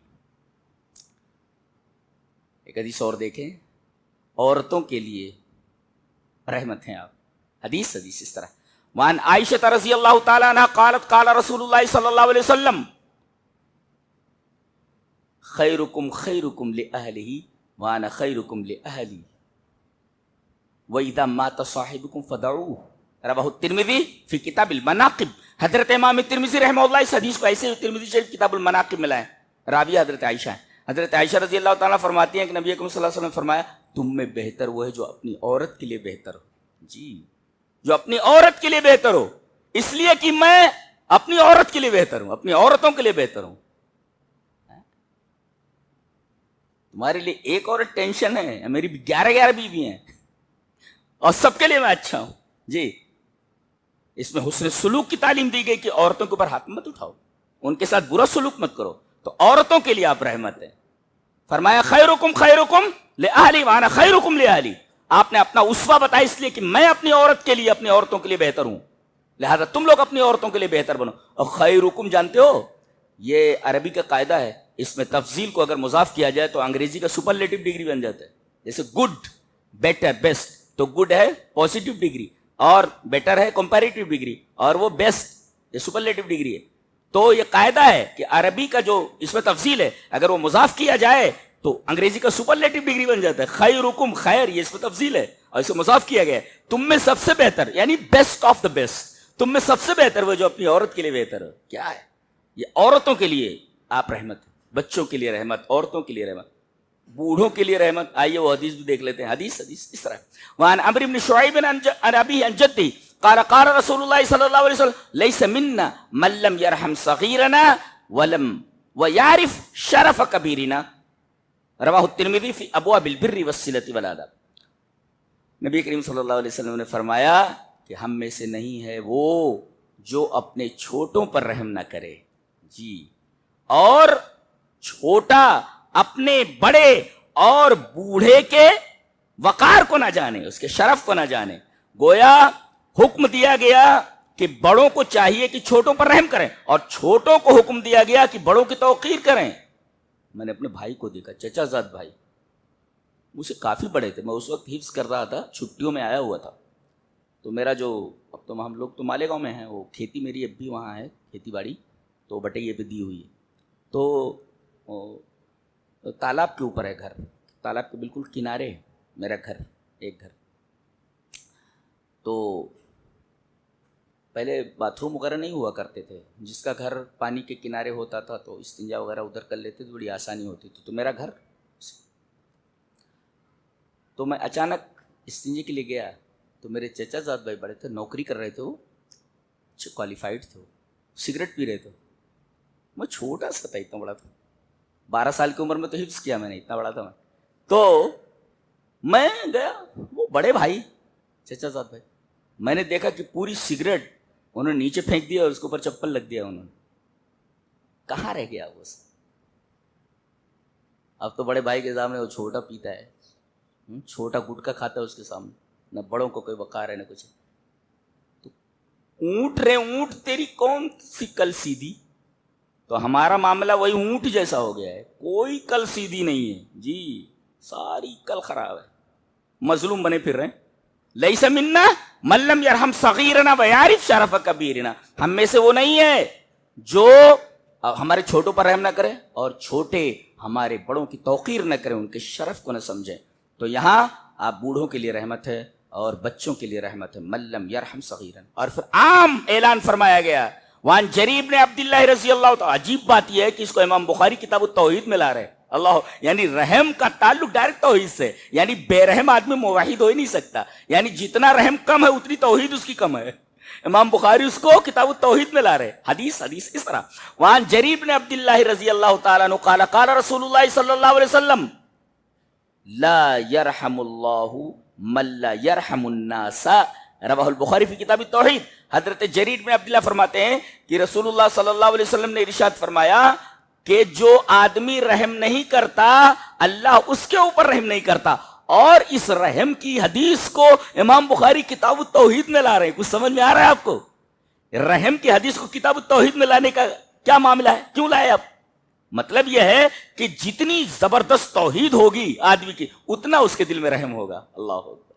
Speaker 1: ایک حدیث اور دیکھیں, عورتوں کے لیے رحمت ہیں آپ. حدیث اس طرح, وعن عائشہ رضی اللہ تعالی عنہ قالت قال رسول اللہ صلی اللہ علیہ وسلم خیرکم خیرکم لأہلہ وانا خیرکم لأہلی وَإِذَا مَاتَ صَاحِبُكُمْ فَدَعُوهُ رواہ الترمذی فی کتاب المناقب. حضرت امام ترمذی رحمہ اللہ اس حدیث کو ایسے ترمذی شریف کتاب المناقب میں لائیں. راوی حضرت عائشہ ہیں. حضرت عائشہ رضی اللہ تعالیٰ فرماتی ہیں کہ نبی اکرم صلی اللہ علیہ وسلم نے فرمایا تم میں بہتر وہ ہے جو اپنی عورت کے لیے بہتر ہو. جی, جو اپنی عورت کے لیے بہتر ہو, اس لیے کہ میں اپنی عورت کے لیے بہتر ہوں, اپنی عورتوں کے لیے بہتر ہوں. تمہارے لیے ایک اور ٹینشن ہے, میری 11 بیوی ہیں اور سب کے لیے میں اچھا ہوں. جی, اس میں حسن سلوک کی تعلیم دی گئی کہ عورتوں کے اوپر ہاتھ مت اٹھاؤ, ان کے ساتھ برا سلوک مت کرو. تو عورتوں کے لیے آپ رحمت ہیں. فرمایا خیرکم خیرکم لأہلی وانا خیرکم لأہلی. آپ نے اپنا اسوہ بتایا اس لیے کہ میں اپنی عورت کے لیے, اپنی عورتوں کے لیے بہتر ہوں, لہذا تم لوگ اپنی عورتوں کے لیے بہتر بنو. اور خیرکم جانتے ہو یہ عربی کا قاعدہ ہے, اس میں تفضیل کو اگر مضاف کیا جائے تو انگریزی کا سپرلیٹو ڈگری بن جاتا ہے. جیسے گڈ, بیٹر, بیسٹ, تو گڈ ہے پوزیٹو ڈگری اور بیٹر ہے کمپیریٹو ڈگری, اور وہ بیسٹ یہ سپرلیٹو ڈگری ہے. تو یہ قاعدہ ہے کہ عربی کا جو اس میں تفضیل ہے اگر وہ مضاف کیا جائے تو انگریزی کا سپرلیٹو ڈگری بن جاتا ہے. خیرکم, خیر یہ اس میں تفضیل ہے اور اسے مضاف کیا گیا ہے. تم میں سب سے بہتر یعنی بیسٹ آف دا بیسٹ, تم میں سب سے بہتر وہ جو اپنی عورت کے لیے بہتر ہو. کیا ہے یہ, عورتوں کے لیے آپ رحمت, بچوں کے لیے رحمت, عورتوں کے لیے رحمت, بوڑھوں کے لیے رحمت. آئیے وہ حدیث بھی دیکھ لیتے ہیں. حدیث اس طرح, وعن عمرو بن شعیب عن ابیہ عن جدہ قال قال رسول اللہ صلی اللہ علیہ وسلم لیس منا من لم يرحم صغیرنا ولم ويعرف شرف کبیرنا. رواہ الترمذی فی ابواب البر والصلۃ والآداب. نبی کریم صلی اللہ علیہ وسلم نے فرمایا کہ ہم میں سے نہیں ہے وہ جو اپنے چھوٹوں پر رحم نہ کرے. جی, اور چھوٹا اپنے بڑے اور بوڑھے کے وقار کو نہ جانے, اس کے شرف کو نہ جانے. گویا حکم دیا گیا کہ بڑوں کو چاہیے کہ چھوٹوں پر رحم کریں, اور چھوٹوں کو حکم دیا گیا کہ بڑوں کی توقیر کریں. میں نے اپنے بھائی کو دیکھا, چچا زاد بھائی, مجھ سے کافی بڑے تھے. میں اس وقت حفظ کر رہا تھا, چھٹیوں میں آیا ہوا تھا. تو میرا جو, اب تو ہم لوگ تو مالیگاؤں میں ہیں, وہ کھیتی میری اب بھی وہاں ہے, کھیتی باڑی تو بٹیے پہ دی ہوئی ہے. تو تالاب کے اوپر ہے گھر, تالاب کے بالکل کنارے ہے میرا گھر, ایک گھر. تو پہلے باتھ روم وغیرہ نہیں ہوا کرتے تھے، جس کا گھر پانی کے کنارے ہوتا تھا تو استنجا وغیرہ ادھر کر لیتے تو بڑی آسانی ہوتی تھی. تو میرا گھر، تو میں اچانک استنجے کے لیے گیا تو میرے چچا زاد بھائی بڑے تھے، نوکری کر رہے تھے، وہ اچھے کوالیفائڈ تھے، وہ سگریٹ پی رہے تھے. میں چھوٹا سا تھا، اتنا بڑا تھا، 12 سال کی عمر میں تو حفظ کیا میں نے، اتنا بڑا تھا میں. تو میں گیا، وہ بڑے بھائی چچا زاد بھائی، میں نے دیکھا کہ پوری سگریٹ انہوں نے نیچے پھینک دیا اور اس کے اوپر چپل لگ دیا انہوں نے. کہاں رہ گیا وہ؟ اب تو بڑے بھائی کے سامنے وہ چھوٹا پیتا ہے، چھوٹا گٹکا کھاتا ہے اس کے سامنے، نہ بڑوں کو کوئی وقار ہے نہ کچھ. تو اونٹ رے اونٹ تیری کون سی کل سیدھی. تو ہمارا معاملہ وہی اونٹ جیسا ہو گیا ہے، کوئی کل سیدھی نہیں ہے جی، ساری کل خراب ہے، مظلوم بنے پھر رہے ہیں. لیس منا من لم یرحم صغیرنا ویعرف شرف کبیرنا. ہم میں سے وہ نہیں ہے جو ہمارے چھوٹوں پر رحم نہ کرے اور چھوٹے ہمارے بڑوں کی توقیر نہ کریں، ان کے شرف کو نہ سمجھیں. تو یہاں آپ بوڑھوں کے لیے رحمت ہے اور بچوں کے لیے رحمت ہے، من لم یرحم صغیرا. اور پھر عام اعلان فرمایا گیا، وان جریر نے عبداللہ رضی اللہ تعالی. عجیب بات یہ ہے کہ اس کو امام بخاری کتاب التوحید میں لا رہے. اللہ، یعنی رحم کا تعلق ڈائریکٹ توحید سے، یعنی بے رحم آدمی موحد ہو ہی نہیں سکتا، یعنی جتنا رحم کم ہے اتنی توحید اس کی کم ہے. امام بخاری اس کو کتاب التوحید میں لا رہے. حدیث اس طرح، وان جریر نے عبداللہ رضی اللہ تعالیٰ عنہ قال قال رسول اللہ صلی اللہ علیہ وسلم لا یرحم اللہ من لا یرحم الناس. رواہ البخاری فی کتاب التوحید. حضرت جریر بن عبداللہ فرماتے ہیں کہ رسول اللہ صلی اللہ علیہ وسلم نے ارشاد فرمایا کہ جو آدمی رحم نہیں کرتا اللہ اس کے اوپر رحم نہیں کرتا. اور اس رحم کی حدیث کو امام بخاری کتاب التوحید میں لا رہے ہیں. کچھ سمجھ میں آ رہا ہے آپ کو؟ رحم کی حدیث کو کتاب التوحید میں لانے کا کیا معاملہ ہے؟ کیوں لائے آپ؟ مطلب یہ ہے کہ جتنی زبردست توحید ہوگی آدمی کی اتنا اس کے دل میں رحم ہوگا. اللہ اکبر.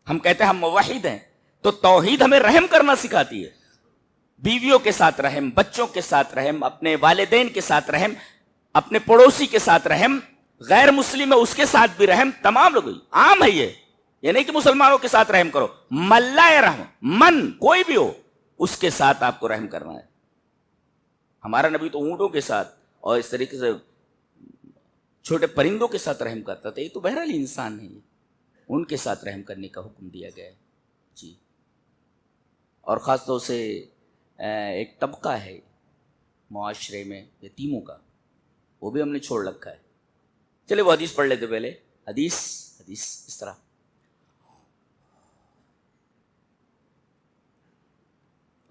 Speaker 1: ہم کہتے ہیں ہم موحد ہیں تو توحید ہمیں رحم کرنا سکھاتی ہے. بیویوں کے ساتھ رحم، بچوں کے ساتھ رحم، اپنے والدین کے ساتھ رحم، اپنے پڑوسی کے ساتھ رحم، غیر مسلم ہے اس کے ساتھ بھی رحم. تمام لوگ عام ہے یہ نہیں کہ مسلمانوں کے ساتھ رحم کرو. ملا رحم، من کوئی بھی ہو اس کے ساتھ آپ کو رحم کرنا ہے. ہمارا نبی تو اونٹوں کے ساتھ اور اس طریقے سے چھوٹے پرندوں کے ساتھ رحم کرتا تھا. یہ تو بہرحال انسان ہے، ان کے ساتھ رحم کرنے کا حکم دیا گیا ہے جی. اور خاص طور سے ایک طبقہ ہے معاشرے میں یتیموں کا، وہ بھی ہم نے چھوڑ رکھا ہے. چلے وہ حدیث پڑھ لیتے پہلے. حدیث اس طرح،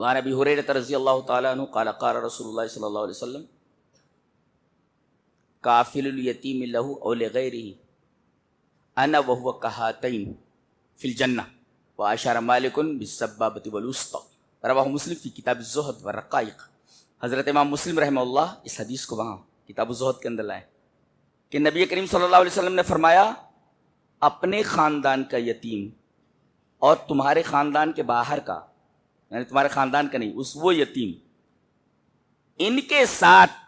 Speaker 1: وعن ابی ہریرہ رضی اللہ تعالی عنہ قال قال رسول اللہ صلی اللہ علیہ وسلم کافل الیتیم لہ او لغیرہ انا وہو کہاتین فی الجنہ واشار مالک بالسبابۃ والوسطی. رواہ مسلم فی کتاب الزہد والرقائق. حضرت امام مسلم رحمہ اللہ اس حدیث کو وہاں کتاب الزہد کے اندر لائے کہ نبی کریم صلی اللہ علیہ وسلم نے فرمایا اپنے خاندان کا یتیم اور تمہارے خاندان کے باہر کا، یعنی تمہارے خاندان کا نہیں، وہ یتیم، ان کے ساتھ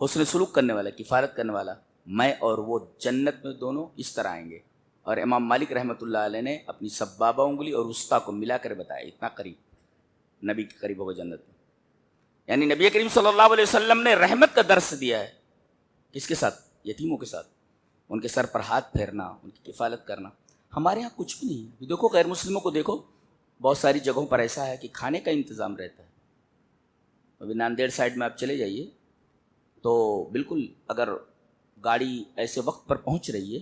Speaker 1: حسن سلوک کرنے والا، کفالت کرنے والا، میں اور وہ جنت میں دونوں اس طرح آئیں گے. اور امام مالک رحمۃ اللہ علیہ نے اپنی سبابہ انگلی اور وسطیٰ کو ملا کر بتایا، اتنا قریب نبی کے قریب ہوگا جنت میں. یعنی نبی کریم صلی اللہ علیہ وسلم نے رحمت کا درس دیا ہے. کس کے ساتھ؟ یتیموں کے ساتھ. ان کے سر پر ہاتھ پھیرنا، ان کی کفالت کرنا. ہمارے ہاں کچھ بھی نہیں. دیکھو غیر مسلموں کو دیکھو، بہت ساری جگہوں پر ایسا ہے کہ کھانے کا انتظام رہتا ہے. ابھی ناندیڑ سائڈ میں آپ چلے جائیے تو بالکل اگر گاڑی ایسے وقت پر پہنچ رہی ہے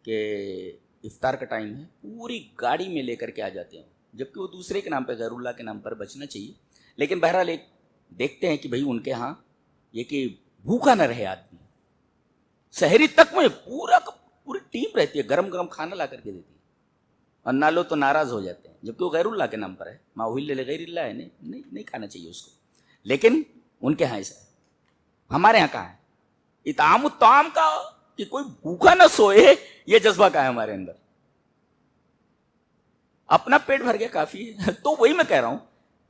Speaker 1: کہ افطار کا ٹائم ہے، پوری گاڑی میں لے کر کے آ جاتے ہیں، جبکہ وہ دوسرے کے نام پہ، غیر اللہ کے نام پر بچنا چاہیے. لیکن بہرحال ایک دیکھتے ہیں کہ بھئی ان کے ہاں یہ کہ بھوکا نہ رہے آدمی. سحری تک میں پوری ٹیم رہتی ہے، گرم گرم کھانا لا کر کے دیتی ہے، اور نہ لو تو ناراض ہو جاتے ہیں، جبکہ وہ غیر اللہ کے نام پر ہے. ما اہل لغیر اللہ ہے، نہیں کھانا چاہیے اس کو. لیکن ان کے ہاں ایسا ہے. ہمارے یہاں کہاں ہے اطعام الطعام کا، کہ کوئی بھوکا نہ سوئے، یہ جذبہ کہاں ہے ہمارے اندر؟ اپنا پیٹ بھر گیا کافی ہے. تو وہی میں کہہ رہا ہوں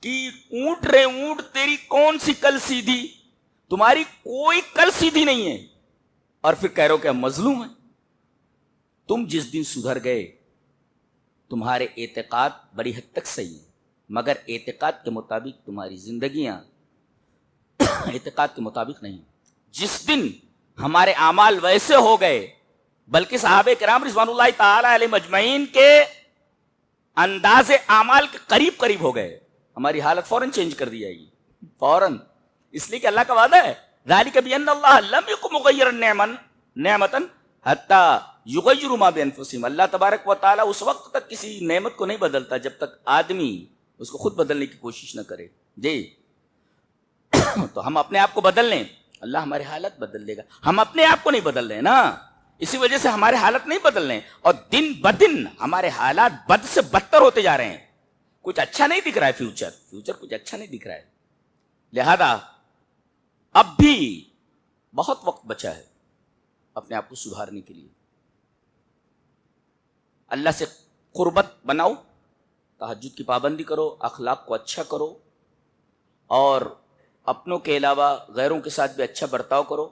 Speaker 1: کہ اونٹ رے اونٹ تیری کون سی کل سیدھی، تمہاری کوئی کل سیدھی نہیں ہے. اور پھر کہہ رہے ہو کہ ہم مظلوم ہیں. تم جس دن سدھر گئے تمہارے اعتقاد بڑی حد تک صحیح ہیں، مگر اعتقاد کے مطابق تمہاری زندگیاں اعتقاد کے مطابق نہیں۔ جس دن ہمارے اعمال ویسے ہو گئے، بلکہ صحابہ کرام رضوان اللہ تعالی علیہ مجمعین کے انداز اعمال کے قریب قریب ہو گئے، ہماری حالت فوراً چینج کر دی جائے گی، فوراً، اس لیے کہ اللہ کا وعدہ ہے ذالک بان اللہ لم یکن مغیرا نعمتا حتی یغیروا ما بانفسہم، اللہ تبارک و تعالیٰ اس وقت تک کسی نعمت کو نہیں بدلتا جب تک آدمی اس کو خود بدلنے کی کوشش نہ کرے۔ جی تو ہم اپنے آپ کو بدل لیں، اللہ ہماری حالت بدل دے گا، ہم اپنے آپ کو نہیں بدل رہے نا، اسی وجہ سے ہمارے حالت نہیں بدل رہے، اور دن بدن ہمارے حالات بد سے بدتر ہوتے جا رہے ہیں، کچھ اچھا نہیں دکھ رہا ہے، فیوچر کچھ اچھا نہیں دکھ رہا ہے، لہذا اب بھی بہت وقت بچا ہے اپنے آپ کو سدھارنے کے لیے۔ اللہ سے قربت بناؤ، تہجد کی پابندی کرو، اخلاق کو اچھا کرو، اور اپنوں کے علاوہ غیروں کے ساتھ بھی اچھا برتاؤ کرو،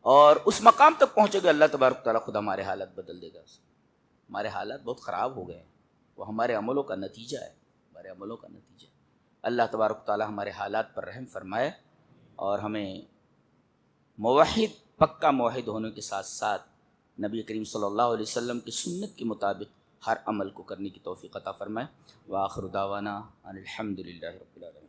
Speaker 1: اور اس مقام تک پہنچے گا اللہ تبارک تعالیٰ خود ہمارے حالات بدل دے گا۔ ہمارے حالات بہت خراب ہو گئے ہیں، وہ ہمارے عملوں کا نتیجہ ہے، ہمارے عملوں کا نتیجہ ہے۔ اللہ تبارک تعالیٰ ہمارے حالات پر رحم فرمائے اور ہمیں موحد، پکا موحد ہونے کے ساتھ ساتھ نبی کریم صلی اللہ علیہ وسلم کی سنت کے مطابق ہر عمل کو کرنے کی توفیق عطا فرمائے۔ وآخر دعوانا ان الحمد للہ رب العالمین۔